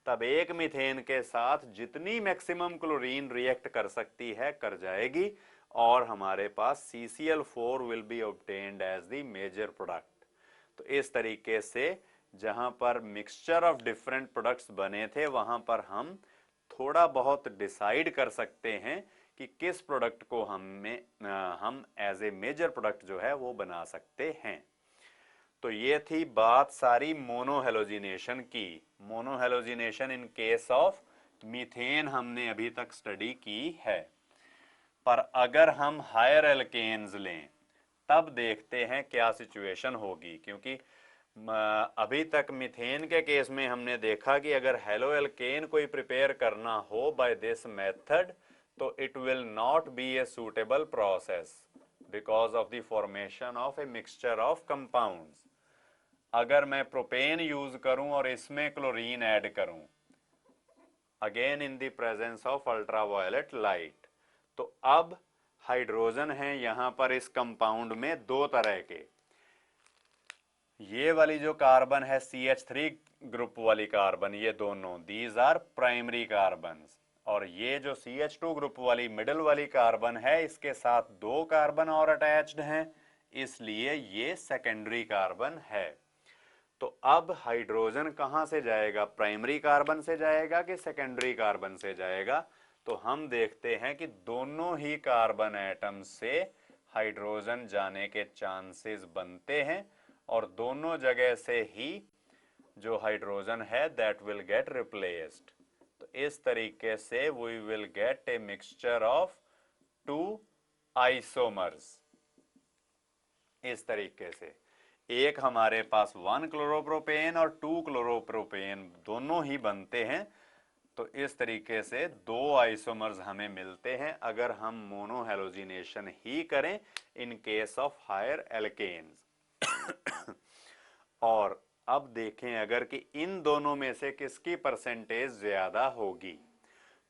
तब एक मीथेन के साथ जितनी मैक्सिमम क्लोरीन रिएक्ट कर सकती है कर जाएगी, और हमारे पास CCl4 will be obtained as the major product. तो इस तरीके से जहां पर मिक्सचर ऑफ डिफरेंट प्रोडक्ट्स बने थे, वहां पर हम थोड़ा बहुत डिसाइड कर सकते हैं कि किस प्रोडक्ट को हम एज ए मेजर प्रोडक्ट जो है वो बना सकते हैं। तो ये थी बात सारी मोनोहेलोजिनेशन की। मोनोहेलोजिनेशन इन केस ऑफ मीथेन हमने अभी तक स्टडी की है। पर अगर हम हायर एल्केन्स लें तब देखते हैं क्या सिचुएशन होगी, क्योंकि अभी तक मीथेन के केस में हमने देखा कि अगर हेलो एल्केन कोई प्रिपेयर करना हो बाय दिस मेथड, तो it will not be a suitable process because of the formation of a mixture of compounds। अगर मैं प्रोपेन यूज करूं और इसमें क्लोरीन ऐड करूं, again in the presence of ultraviolet light, तो अब हाइड्रोजन है यहां पर इस कंपाउंड में दो तरह के। ये वाली जो कार्बन है CH3 ग्रुप वाली कार्बन, ये दोनों दीज आर प्राइमरी कार्बन्स, और ये जो CH2 ग्रुप वाली मिडिल वाली कार्बन है, इसके साथ दो कार्बन और अटैच्ड हैं, इसलिए ये सेकेंडरी कार्बन है। तो अब हाइड्रोजन कहां से जाएगा? प्राइमरी कार्बन से जाएगा कि सेकेंडरी कार्बन से जाएगा? तो हम देखते हैं कि दोनों ही कार्बन एटम से हाइड्रोजन जाने के चांसेस बनते हैं और दोनों जगह से ही जो हाइड्रोजन है दैट विल गेट रिप्लेस्ड। तो इस तरीके से we will get a mixture of two isomers. इस तरीके से एक हमारे पास 1 क्लोरोप्रोपेन और 2 क्लोरोप्रोपेन दोनों ही बनते हैं। तो इस तरीके से दो आइसोमर्स हमें मिलते हैं अगर हम मोनोहेलोजिनेशन ही करें in case of higher alkanes. और अब देखें अगर कि इन दोनों में से किसकी परसेंटेज ज्यादा होगी,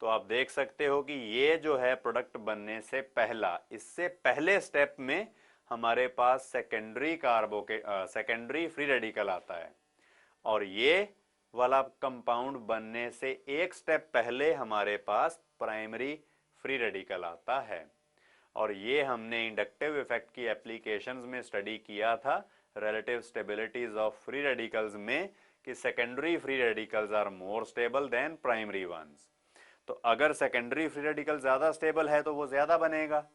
तो आप देख सकते हो कि ये जो है प्रोडक्ट बनने से पहला, इससे पहले स्टेप में हमारे पास सेकेंडरी फ्री रेडिकल आता है और ये वाला कंपाउंड बनने से एक स्टेप पहले हमारे पास प्राइमरी फ्री रेडिकल आता है। और ये हमने इंडक्टिव इफेक्ट की एप्लीकेशंस में स्टडी किया था relative stabilities of free radicals में कि secondary free radicals are more stable than primary ones। तो अगर secondary free radical ज़्यादा stable है तो वो ज़्यादा बनेगा,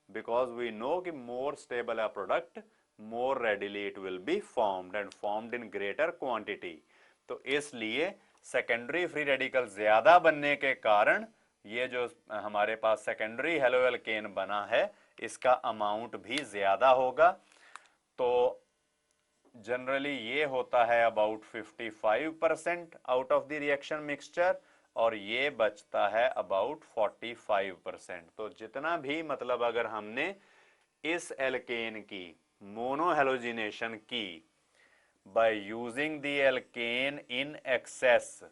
because we know कि more stable a product more readily it will be formed and formed in greater quantity। तो इसलिए secondary free radical ज़्यादा बनने के कारण ये जो हमारे पास secondary हेलोएल्केन बना है इसका अमाउंट भी ज़्यादा होगा। तो जनरली ये होता है about 55% out of the reaction mixture और ये बचता है अबाउट 45%। तो जितना भी मतलब अगर हमने इस एल्केन की मोनोहेलोजिनेशन की by using the alkene in excess,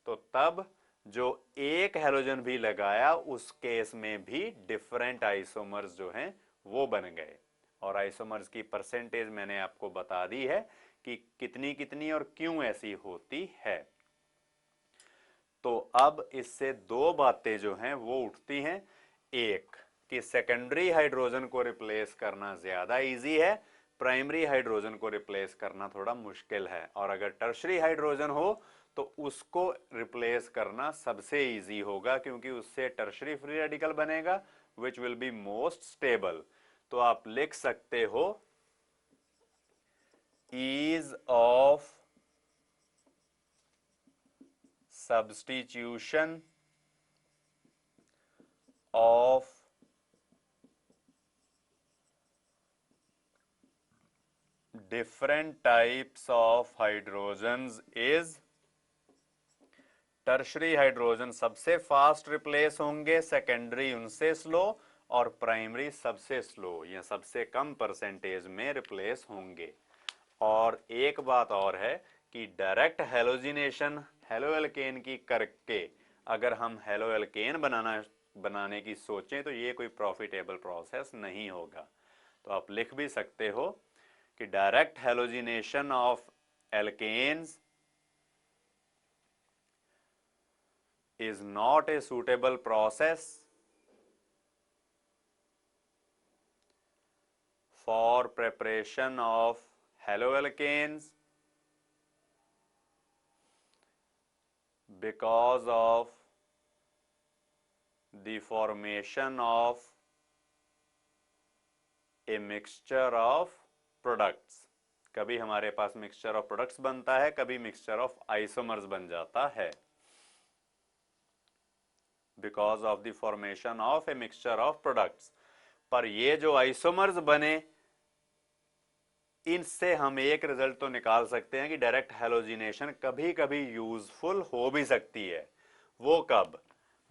तो तब जो एक हेलोजन भी लगाया उस केस में भी डिफरेंट आइसोमर्स जो हैं वो बन गए। और आइसोमर्स की परसेंटेज मैंने आपको बता दी है कि कितनी कितनी और क्यों ऐसी होती है। तो अब इससे दो बातें जो हैं वो उठती हैं, एक कि सेकेंडरी हाइड्रोजन को रिप्लेस करना ज्यादा इजी है, प्राइमरी हाइड्रोजन को रिप्लेस करना थोड़ा मुश्किल है, और अगर टर्शरी हाइड्रोजन हो तो उसको रिप्लेस करना सबसे इजी होगा क्योंकि उससे टर्शरी फ्री रेडिकल बनेगा which will be most stable. तो आप लिख सकते हो ease of substitution of different types of hydrogens is tertiary hydrogen सबसे फास्ट रिप्लेस होंगे, सेकेंडरी उनसे स्लो और प्राइमरी सबसे स्लो या सबसे कम परसेंटेज में रिप्लेस होंगे। और एक बात और है कि डायरेक्ट हेलोजिनेशन हेलोएल्केन की करके अगर हम हेलोएल्केन बनाने की सोचें तो ये कोई प्रॉफिटेबल प्रोसेस नहीं होगा। तो आप लिख भी सकते हो कि direct halogenation of alkanes is not a suitable process for preparation of haloalkanes because of the formation of a mixture of products। कभी हमारे पास मिक्सचर ऑफ प्रोडक्ट्स बनता है, कभी मिक्सचर ऑफ आइसोमर्स बन जाता है because of the formation of a mixture of products। पर ये जो आइसोमर्स बने इनसे हम एक रिजल्ट तो निकाल सकते हैं कि डायरेक्ट हेलोजिनेशन कभी कभी यूजफुल हो भी सकती है। वो कब?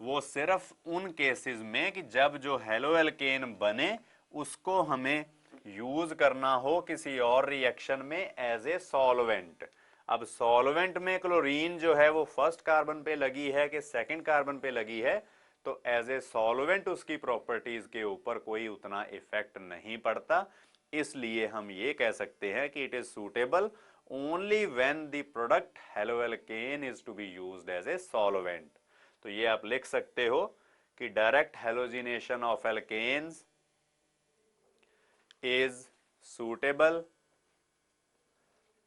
वो सिर्फ उन केसेस में कि जब जो हेलोएल्केन बने उसको हमें यूज करना हो किसी और रिएक्शन में एज ए सॉल्वेंट। अब सॉल्वेंट में क्लोरीन जो है वो फर्स्ट कार्बन पे लगी है कि सेकंड कार्बन पे लगी है, तो एज ए सॉल्वेंट उसकी प्रॉपर्टीज के ऊपर कोई उतना इफेक्ट नहीं पड़ता। इसलिए हम ये कह सकते हैं कि it is suitable only when the product haloalkane is to be used as a solvent. तो ये आप लिख सकते हो कि direct halogenation of alkanes is suitable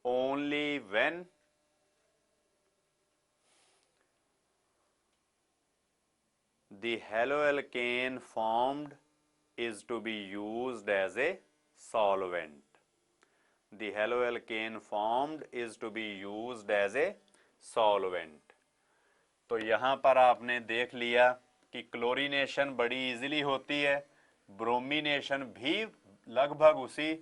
only when the haloalkane formed is to be used as a solvent. The haloalkane formed is to be used as a solvent. तो यहाँ पर आपने देख लिया कि क्लोरीनेशन बड़ी इजीली होती है, ब्रोमीनेशन भी लगभग उसी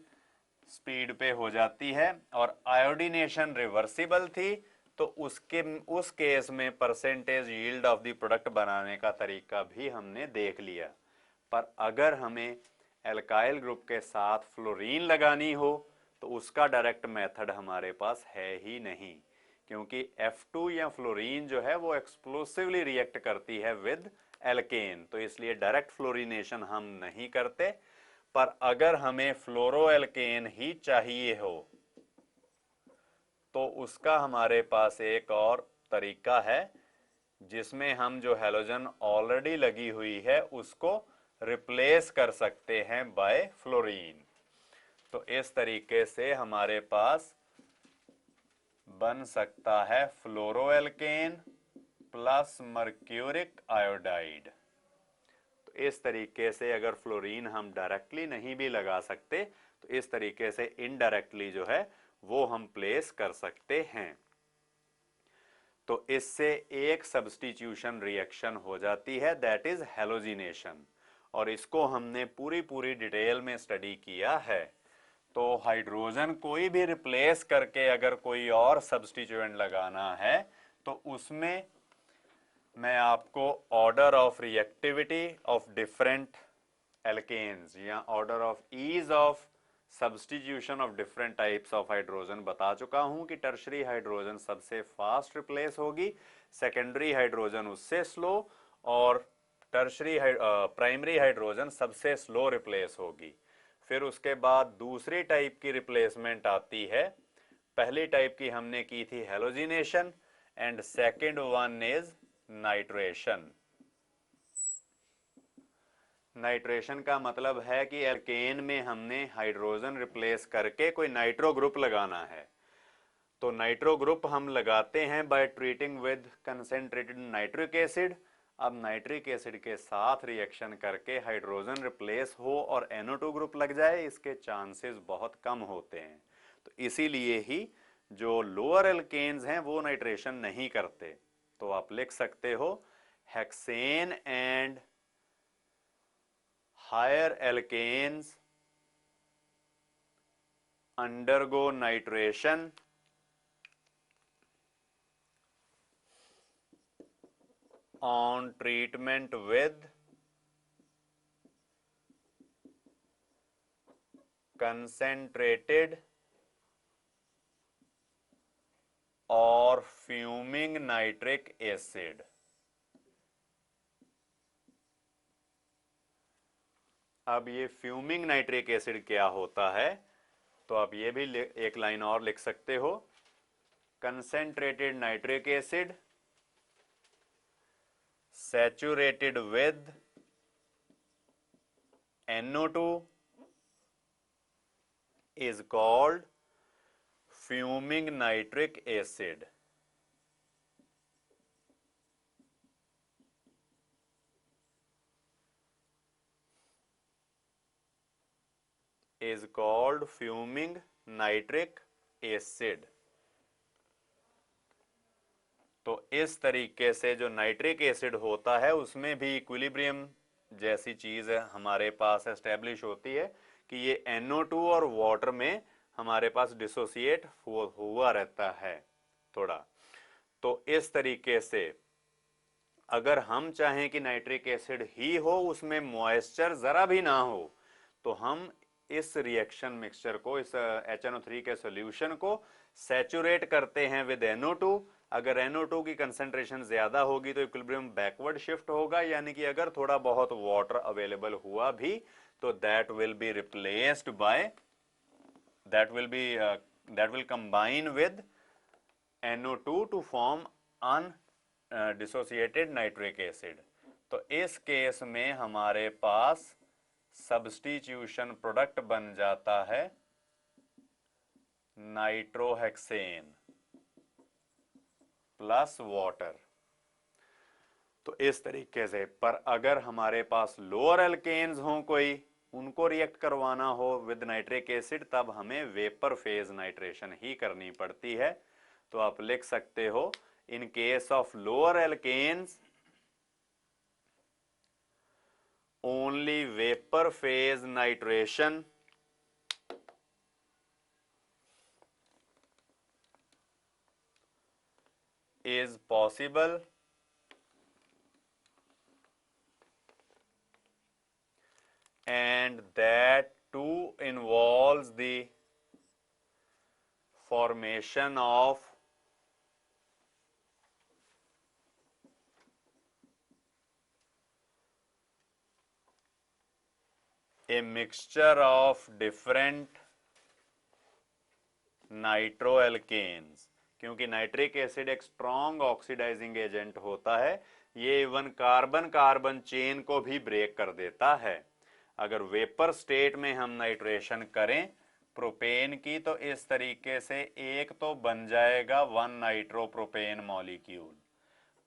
स्पीड पे हो जाती है, और आयोडीनेशन रिवर्सिबल थी, तो उस केस में percentage yield of the product बनाने का तरीका भी हमने देख लिया। पर अगर हमें एल्काइल ग्रुप के साथ फ्लोरीन लगानी हो तो उसका डायरेक्ट मेथड हमारे पास है ही नहीं, क्योंकि F2 या फ्लोरीन जो है वो एक्सप्लोसिवली रिएक्ट करती है विद एल्केन, तो इसलिए डायरेक्ट फ्लोरीनेशन हम नहीं करते। पर अगर हमें फ्लोरोएल्केन ही चाहिए हो तो उसका हमारे पास एक और तरीका है, जिसमें हम जो हैलोजन ऑलरेडी लगी हुई है उसको रिप्लेस कर सकते हैं बाय फ्लोरीन। तो इस तरीके से हमारे पास बन सकता है फ्लोरोएल्केन प्लस मर्क्यूरिक आयोडाइड। तो इस तरीके से अगर फ्लोरीन हम डायरेक्टली नहीं भी लगा सकते तो इस तरीके से इनडायरेक्टली जो है वो हम प्लेस कर सकते हैं। तो इससे एक सब्स्टिट्यूशन रिएक्शन हो जाती है, दैट इज हैलोजिनेशन, और इसको हमने पूरी डिटेल में स्टडी किया है। तो हाइड्रोजन कोई भी रिप्लेस करके अगर कोई और सब्स्टिट्यूएंट लगाना है तो उसमें मैं आपको order of reactivity of different alkanes या order of ease of substitution of different types of hydrogen बता चुका हूं कि टर्शरी हाइड्रोजन सबसे फास्ट रिप्लेस होगी, सेकेंडरी हाइड्रोजन उससे स्लो, और प्राइमरी हाइड्रोजन सबसे स्लो रिप्लेस होगी। फिर उसके बाद दूसरी टाइप की रिप्लेसमेंट आती है, पहली टाइप की हमने की थी halogenation, and second one is nitration. Nitration का मतलब है कि एल्केन में हमने हाइड्रोजन रिप्लेस करके कोई नाइट्रो ग्रुप लगाना है। तो नाइट्रो ग्रुप हम लगाते हैं by treating with concentrated nitric acid. अब नाइट्रिक एसिड के साथ रिएक्शन करके हाइड्रोजन रिप्लेस हो और NO2 ग्रुप लग जाए, इसके चांसेस बहुत कम होते हैं। तो इसीलिए ही जो लोअर एल्केन्स हैं वो नाइट्रेशन नहीं करते। तो आप लिख सकते हो hexane and higher alkanes undergo nitration on treatment with concentrated or fuming nitric acid। अब ये फ्यूमिंग नाइट्रिक एसिड क्या होता है, तो आप ये भी एक लाइन और लिख सकते हो, concentrated nitric acid saturated with NO2 is called fuming nitric acid। is called fuming nitric acid। तो इस तरीके से जो नाइट्रिक एसिड होता है उसमें भी इक्विलिब्रियम जैसी चीज हमारे पास एस्टेब्लिश होती है कि ये NO2 और वाटर में हमारे पास डिसोसिएट हुआ रहता है थोड़ा। तो इस तरीके से अगर हम चाहें कि नाइट्रिक एसिड ही हो, उसमें मॉइस्चर जरा भी ना हो, तो हम इस रिएक्शन मिक्सचर को, इस HNO3 के सॉल्यूशन को सैचुरेट करते हैं विद NO2। अगर NO2 की कंसेंट्रेशन ज्यादा होगी तो इक्विलिब्रियम बैकवर्ड शिफ्ट होगा, यानी कि अगर थोड़ा बहुत वाटर अवेलेबल हुआ भी तो that will be replaced by that will combine with NO2 to form undissociated nitric acid। तो इस केस में हमारे पास सब्स्टिट्यूशन प्रोडक्ट बन जाता है नाइट्रोहेक्सेन प्लस वाटर। तो इस तरीके से। पर अगर हमारे पास लोअर एल्केन्स हों कोई, उनको रिएक्ट करवाना हो विद नाइट्रिक एसिड, तब हमें वेपर फेज नाइट्रेशन ही करनी पड़ती है। तो आप लिख सकते हो in case of lower alkanes only vapour phase nitration is possible and that too involves the formation of a mixture of different नाइट्रोएल्केन्स। क्योंकि नाइट्रिक एसिड एक स्ट्रॉन्ग ऑक्सीडाइजिंग एजेंट होता है, ये इवन कार्बन कार्बन चेन को भी break कर देता है। अगर वेपर स्टेट में हम नाइट्रेशन करें प्रोपेन की, तो इस तरीके से एक तो बन जाएगा 1 नाइट्रोप्रोपेन मॉलिक्यूल,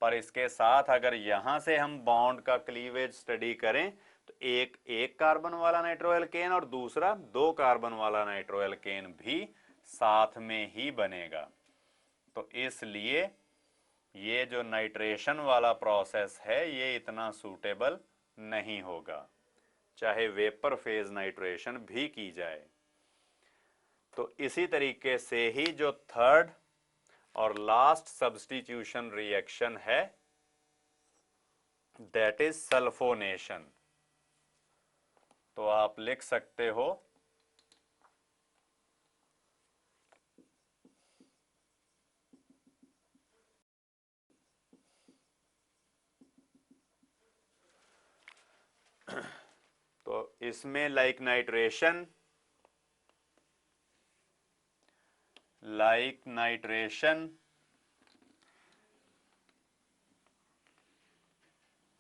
पर इसके साथ अगर यहां से हम बॉन्ड का क्लीवेज स्टडी करें तो एक कार्बन वाला नाइट्रोएल्केन और दूसरा 2 कार्बन वाला नाइट्रोएल्केन भी साथ में ही बनेगा। तो इसलिए ये जो नाइट्रेशन वाला प्रोसेस है ये इतना सूटेबल नहीं होगा, चाहे वेपर फेज नाइट्रेशन भी की जाए। तो इसी तरीके से ही जो थर्ड और लास्ट सब्स्टिट्यूशन रिएक्शन है दैट इज सल्फोनेशन। तो आप लिख सकते हो तो इसमें like nitration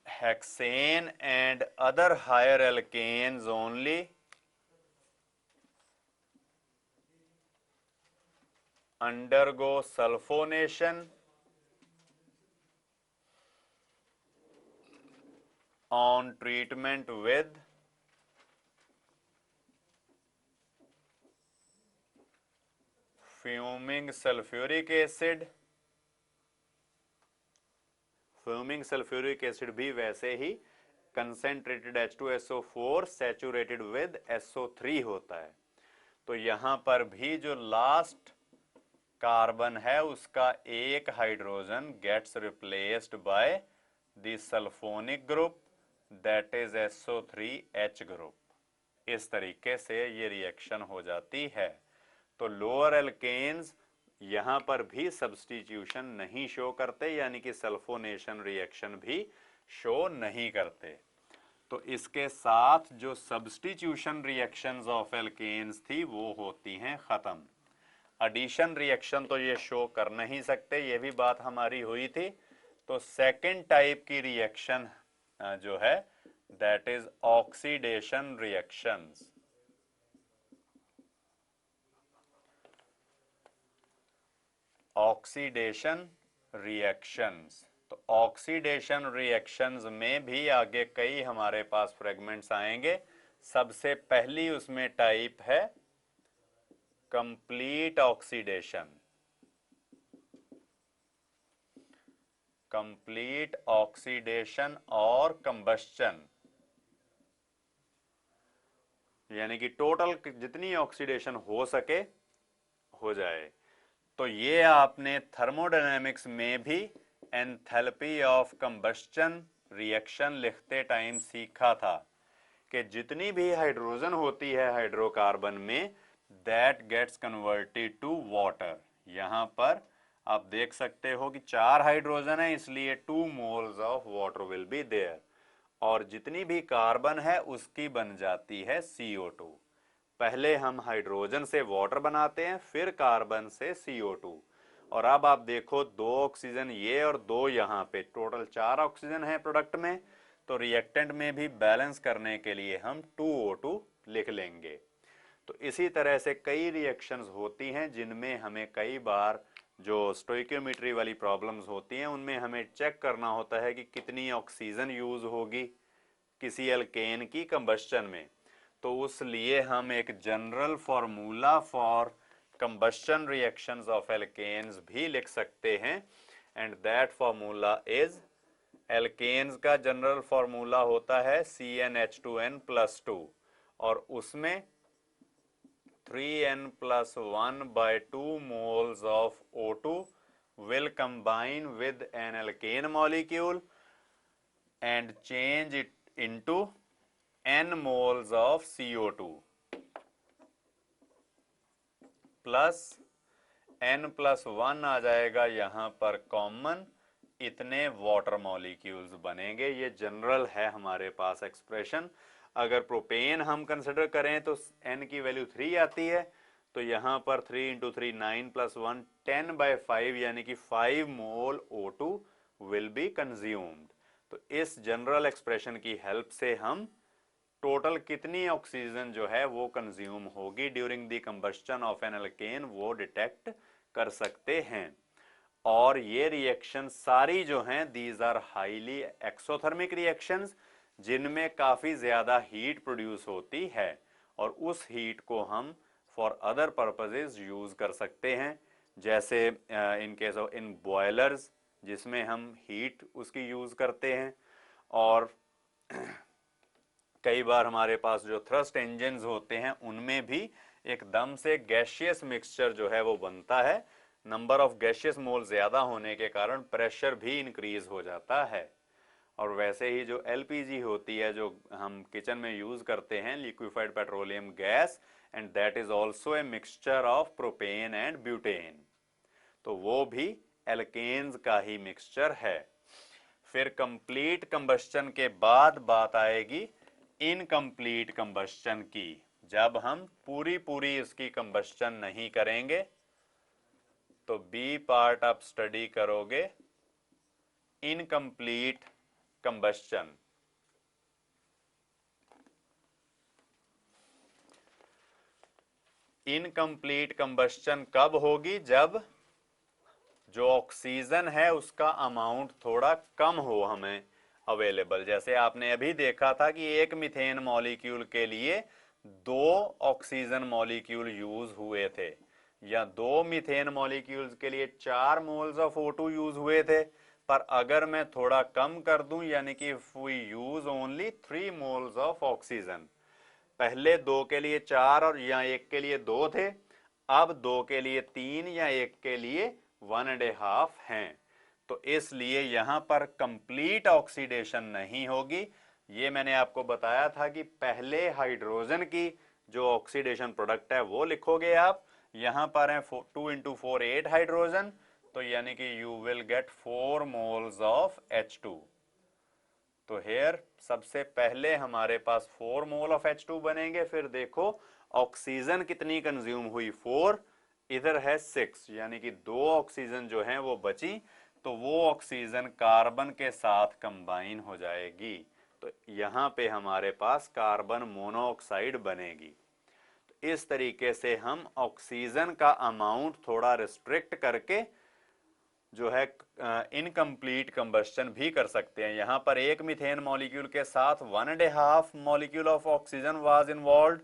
hexane and other higher alkanes only undergo sulfonation on treatment with fuming sulfuric acid। Fuming sulphuric acid भी वैसे ही concentrated H2SO4 saturated with SO3 होता है। तो यहां पर भी जो लास्ट कार्बन है उसका एक hydrogen gets replaced by the sulphonic group that is SO3H group. इस तरीके से ये रिएक्शन हो जाती है। तो लोअर एल्केन्स यहां पर भी सब्स्टिट्यूशन नहीं शो करते, यानी कि सल्फोनेशन रिएक्शन भी शो नहीं करते। तो इसके साथ जो सब्स्टिट्यूशन रिएक्शंस ऑफ एल्केन्स थी वो होती हैं खत्म। एडिशन रिएक्शन तो ये शो कर नहीं सकते, ये भी बात हमारी हुई थी। तो सेकेंड टाइप की रिएक्शन जो है that is oxidation reactions. Oxidation reactions, तो ऑक्सीडेशन रिएक्शंस में भी आगे कई हमारे पास फ्रेगमेंट्स आएंगे। सबसे पहली उसमें टाइप है कंप्लीट ऑक्सीडेशन। कंप्लीट ऑक्सीडेशन और कंबस्चन, यानी कि टोटल जितनी ऑक्सीडेशन हो सके हो जाए। तो ये आपने थर्मोडायनेमिक्स में भी एंथैल्पी ऑफ कंबस्चन रिएक्शन लिखते टाइम सीखा था कि जितनी भी हाइड्रोजन होती है हाइड्रोकार्बन में that gets converted to water. यहां पर आप देख सकते हो कि 4 हाइड्रोजन है, इसलिए 2 moles of water will be there, और जितनी भी कार्बन है उसकी बन जाती है CO2। पहले हम हाइड्रोजन से वाटर बनाते हैं, फिर कार्बन से CO2। और अब आप देखो 2 ऑक्सीजन ये और 2 यहाँ पे, टोटल 4 ऑक्सीजन है प्रोडक्ट में। तो रिएक्टेंट में भी बैलेंस करने के लिए हम 2O2 लिख लेंगे। तो इसी तरह से कई रिएक्शंस होती हैं जिनमें हमें कई बार जो स्टोइकियोमेट्री वाली प्रॉब्लम्स होती हैं उनमें हमें चेक करना होता है कि कितनी ऑक्सीजन यूज होगी किसी एल्केन की कंबस्शन में। तो उस लिए हम एक general formula for combustion reactions of alkanes भी लिख सकते हैं, and that formula is, alkanes का जनरल फार्मूला होता है CnH2n+2, और उसमें 3n+1/2 moles of O2 will combine with an alkane molecule and change it into n moles of CO2 plus n+1 आ जाएगा यहाँ पर कॉमन, इतने वाटर मॉलिक्यूल्स बनेंगे। ये जनरल है हमारे पास एक्सप्रेशन। अगर प्रोपेन हम कंसिडर करें तो n की वैल्यू 3 आती है, तो यहाँ पर 3 × 3 9 + 1 10/5 यानी कि 5 मोल O2 विल बी कंज्यूम्ड। तो इस जनरल एक्सप्रेशन की हेल्प से हम टोटल कितनी ऑक्सीजन जो है वो कंज्यूम होगी during the combustion of an alkane वो डिटेक्ट कर सकते हैं। और ये रिएक्शन सारी जो हैं these are highly exothermic reactions, जिनमें काफ़ी ज़्यादा हीट प्रोड्यूस होती है, और उस हीट को हम फॉर अदर पर्पसेस यूज़ कर सकते हैं, जैसे इन केस ऑफ इन बॉयलर्स जिसमें हम हीट उसकी यूज़ करते हैं, और कई बार हमारे पास जो थ्रस्ट इंजन्स होते हैं उनमें भी एकदम से गैशियस मिक्सचर जो है वो बनता है। नंबर ऑफ गैशियस मोल ज़्यादा होने के कारण प्रेशर भी इंक्रीज हो जाता है। और वैसे ही जो LPG होती है जो हम किचन में यूज़ करते हैं, liquefied petroleum gas, and that is also a mixture of propane and butane, तो वो भी एल्केन्स का ही मिक्सचर है। फिर कंप्लीट कंबस्शन के बाद बात आएगी इनकम्प्लीट कंबस्शन की। जब हम पूरी इसकी कंबस्शन नहीं करेंगे तो बी पार्ट आप स्टडी करोगे इनकम्प्लीट कंबस्शन। इनकम्प्लीट कंबस्शन कब होगी? जब जो ऑक्सीजन है उसका अमाउंट थोड़ा कम हो हमें अवेलेबल। जैसे आपने अभी देखा था कि एक मीथेन मॉलिक्यूल के लिए 2 ऑक्सीजन मॉलिक्यूल यूज हुए थे, या 2 मीथेन मॉलिक्यूल्स के लिए 4 मोल्स ऑफ O2 यूज हुए थे। पर अगर मैं थोड़ा कम कर दूं, यानी कि if we use only 3 moles of oxygen, पहले 2 के लिए 4 और या 1 के लिए 2 थे, अब 2 के लिए 3 या 1 के लिए 1.5 हैं। तो इसलिए यहां पर कंप्लीट ऑक्सीडेशन नहीं होगी। ये मैंने आपको बताया था कि पहले हाइड्रोजन की जो ऑक्सीडेशन प्रोडक्ट है वो लिखोगे आप। यहां पर है 2 × 4 8 हाइड्रोजन, तो यानी कि you will get 4 moles of H2। तो हेयर सबसे पहले हमारे पास 4 मोल ऑफ H2 बनेंगे। फिर देखो ऑक्सीजन कितनी कंज्यूम हुई, 4, इधर है 6, यानी कि 2 ऑक्सीजन जो हैं वो बची, तो वो ऑक्सीजन कार्बन के साथ कंबाइन हो जाएगी। तो यहाँ पे हमारे पास कार्बन मोनोऑक्साइड बनेगी। तो इस तरीके से हम ऑक्सीजन का अमाउंट थोड़ा रिस्ट्रिक्ट करके जो है इनकम्प्लीट कंबस्शन भी कर सकते हैं। यहाँ पर एक मीथेन मॉलिक्यूल के साथ 1.5 molecule of oxygen was involved,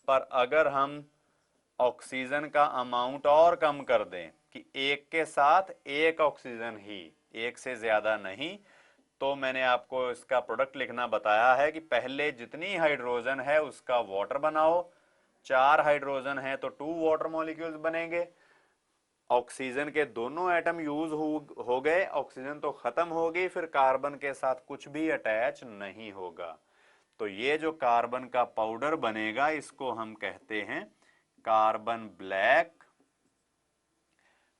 पर अगर हम ऑक्सीजन का अमाउंट और कम कर दें कि एक के साथ एक ऑक्सीजन ही, एक से ज्यादा नहीं, तो मैंने आपको इसका प्रोडक्ट लिखना बताया है कि पहले जितनी हाइड्रोजन है उसका वाटर बनाओ। 4 हाइड्रोजन है तो 2 वाटर मॉलिक्यूल्स बनेंगे। ऑक्सीजन के दोनों एटम यूज हो गए, ऑक्सीजन तो खत्म हो गई, फिर कार्बन के साथ कुछ भी अटैच नहीं होगा। तो ये जो कार्बन का पाउडर बनेगा इसको हम कहते हैं carbon black,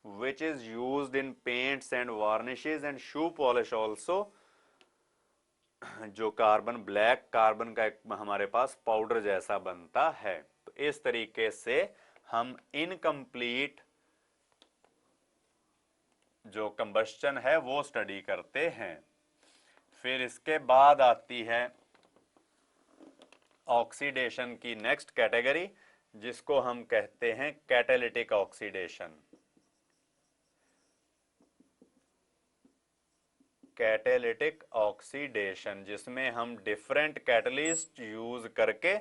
which is used in paints and varnishes and shoe polish also। जो कार्बन ब्लैक, कार्बन का एक हमारे पास पाउडर जैसा बनता है। तो इस तरीके से हम इनकम्प्लीट जो कंबस्शन है वो स्टडी करते हैं। फिर इसके बाद आती है ऑक्सीडेशन की नेक्स्ट कैटेगरी, जिसको हम कहते हैं कैटालिटिक ऑक्सीडेशन। कैटेलिटिक ऑक्सीडेशन, जिसमें हम डिफरेंट कैटलिस्ट यूज करके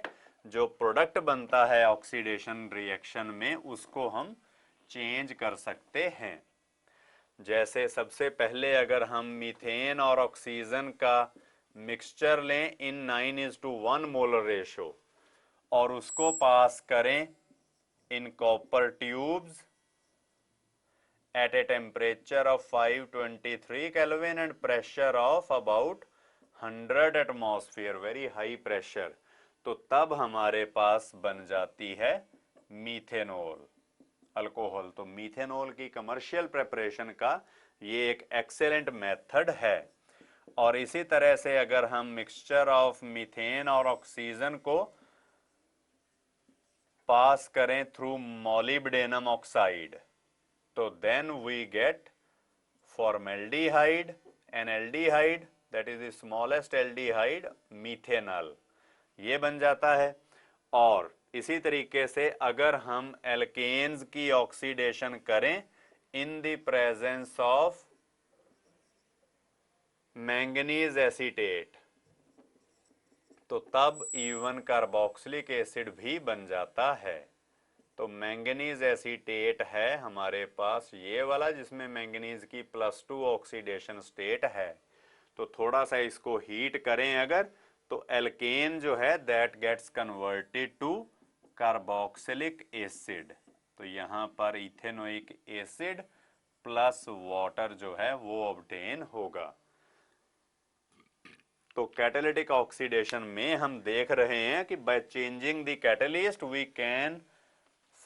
जो प्रोडक्ट बनता है ऑक्सीडेशन रिएक्शन में उसको हम चेंज कर सकते हैं। जैसे सबसे पहले अगर हम मीथेन और ऑक्सीजन का मिक्सचर लें इन 9:1 मोलर रेशो और उसको पास करें in copper tubes at a temperature of 523 Kelvin and pressure of about 100 atmosphere, very high pressure, तो तब हमारे पास बन जाती है मीथेनॉल अल्कोहल। तो मीथेनॉल की कमर्शियल प्रेपरेशन का ये एक एक्सेलेंट मेथड है। और इसी तरह से अगर हम मिक्सचर ऑफ मीथेन और ऑक्सीजन को पास करें थ्रू मोलिब्डेनम ऑक्साइड, तो then we get formaldehyde and aldehyde, that is the smallest aldehyde, methanol, ये बन जाता है। और इसी तरीके से अगर हम एल्केन्स की ऑक्सीडेशन करें in the presence of manganese acetate, तो तब इवन कार्बोक्सिलिक एसिड भी बन जाता है। तो मैंगनीज एसीटेट है हमारे पास ये वाला जिसमें मैंगनीज की +2 ऑक्सीडेशन स्टेट है। तो थोड़ा सा इसको हीट करें अगर, तो एल्केन जो है that gets converted to carboxylic acid. तो यहाँ पर इथेनोइक एसिड प्लस वाटर जो है वो ऑब्टेन होगा। तो कैटालिटिक ऑक्सीडेशन में हम देख रहे हैं कि by changing the catalyst we can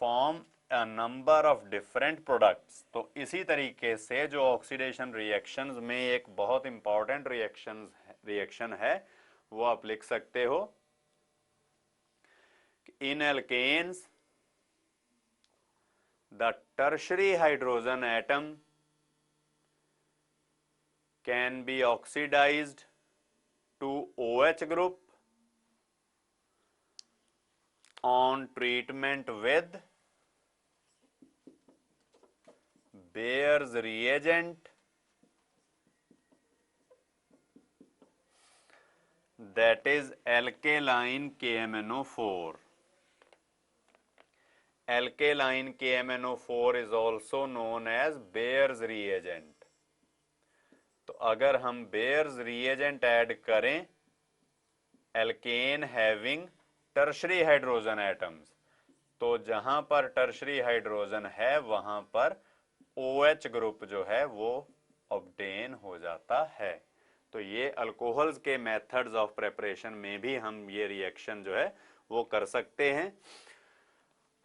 form a number of different products. तो इसी तरीके से जो ऑक्सीडेशन रिएक्शंस में एक बहुत इंपॉर्टेंट रिएक्शन है वो आप लिख सकते हो, in alkanes the tertiary hydrogen atom can be oxidised to OH group on treatment with Bayer's reagent, that is alkaline KMnO4. Alkaline KMnO4 is also known as Bayer's reagent. तो अगर हम Bayer's reagent add करें alkane having tertiary hydrogen atoms, तो जहां पर tertiary hydrogen है वहां पर OH ग्रुप जो है वो ऑब्टेन हो जाता है। तो ये अल्कोहल्स के मेथड्स ऑफ प्रेपरेशन में भी हम ये रिएक्शन जो है वो कर सकते हैं।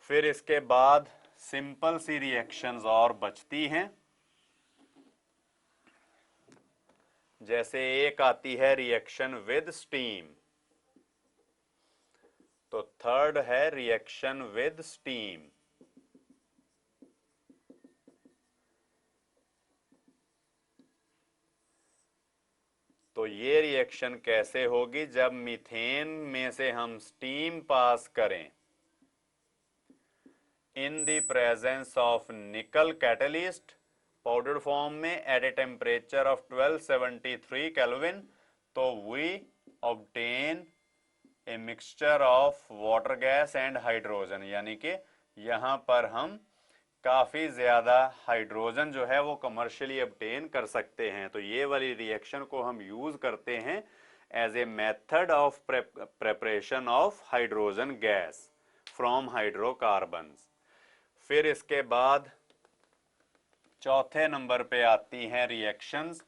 फिर इसके बाद सिंपल सी रिएक्शंस और बचती हैं, जैसे एक आती है रिएक्शन विद स्टीम। तो थर्ड है रिएक्शन विद स्टीम। तो ये रिएक्शन कैसे होगी, जब मीथेन में से हम स्टीम पास करें in the presence of nickel catalyst powder form में at a temperature of 1273 kelvin, तो we obtain a mixture of water gas and hydrogen, यानी कि यहाँ पर हम काफ़ी ज़्यादा हाइड्रोजन जो है वो कमर्शियली ऑब्टेन कर सकते हैं। तो ये वाली रिएक्शन को हम यूज़ करते हैं as a method of preparation of hydrogen gas from hydrocarbons. फिर इसके बाद चौथे नंबर पे आती हैं रिएक्शंस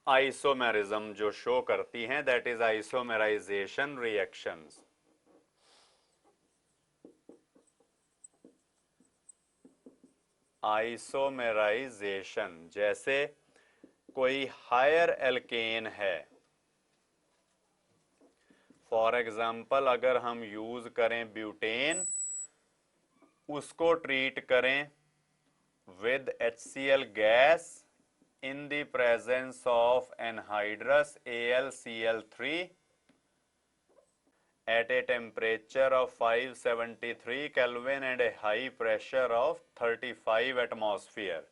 आइसोमेरिज्म जो शो करती हैं, that is isomerisation reactions. Isomerisation, जैसे कोई हायर एल्केन है, फॉर एग्जाम्पल अगर हम यूज करें ब्यूटेन, उसको ट्रीट करें with HCl gas in the presence of anhydrous AlCl3 at a temperature of 573 Kelvin and a high pressure of 35 atmosphere।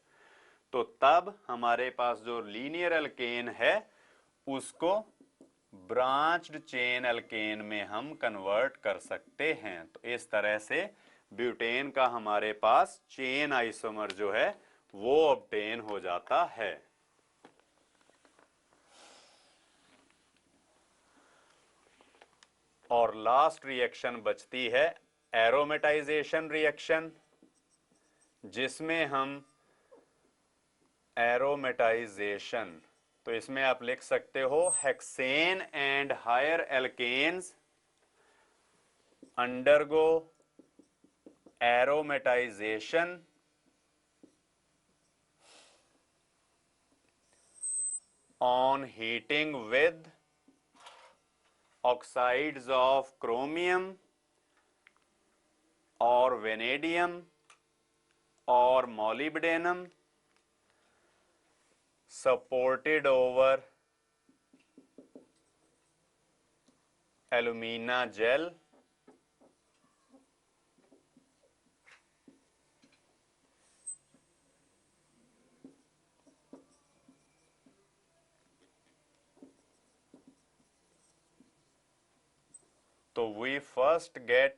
तो तब हमारे पास जो लीनियर एल्केन है उसको ब्रांच्ड चेन एल्केन में हम कन्वर्ट कर सकते हैं। तो इस तरह से ब्यूटेन का हमारे पास चेन आइसोमर जो है वो ऑब्टेन हो जाता है। और लास्ट रिएक्शन बचती है एरोमेटाइजेशन रिएक्शन, जिसमें हम एरोमेटाइजेशन, तो इसमें आप लिख सकते हो hexane and higher alkanes undergo aromatisation on heating with oxides of chromium or vanadium or molybdenum supported over alumina gel तो we first get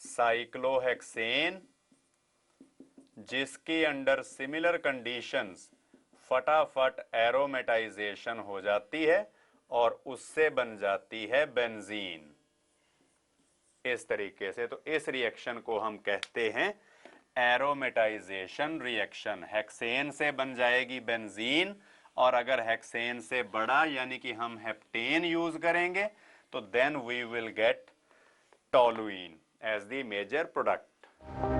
साइक्लोहेक्सेन, जिसकी अंडर सिमिलर कंडीशंस फटाफट एरोमेटाइजेशन हो जाती है और उससे बन जाती है बेंजीन। इस तरीके से तो इस रिएक्शन को हम कहते हैं एरोमेटाइजेशन रिएक्शन। हेक्सेन से बन जाएगी बेंजीन, और अगर हेक्सेन से बड़ा यानी कि हम हेप्टेन यूज करेंगे तो then we will get toluene as the major product.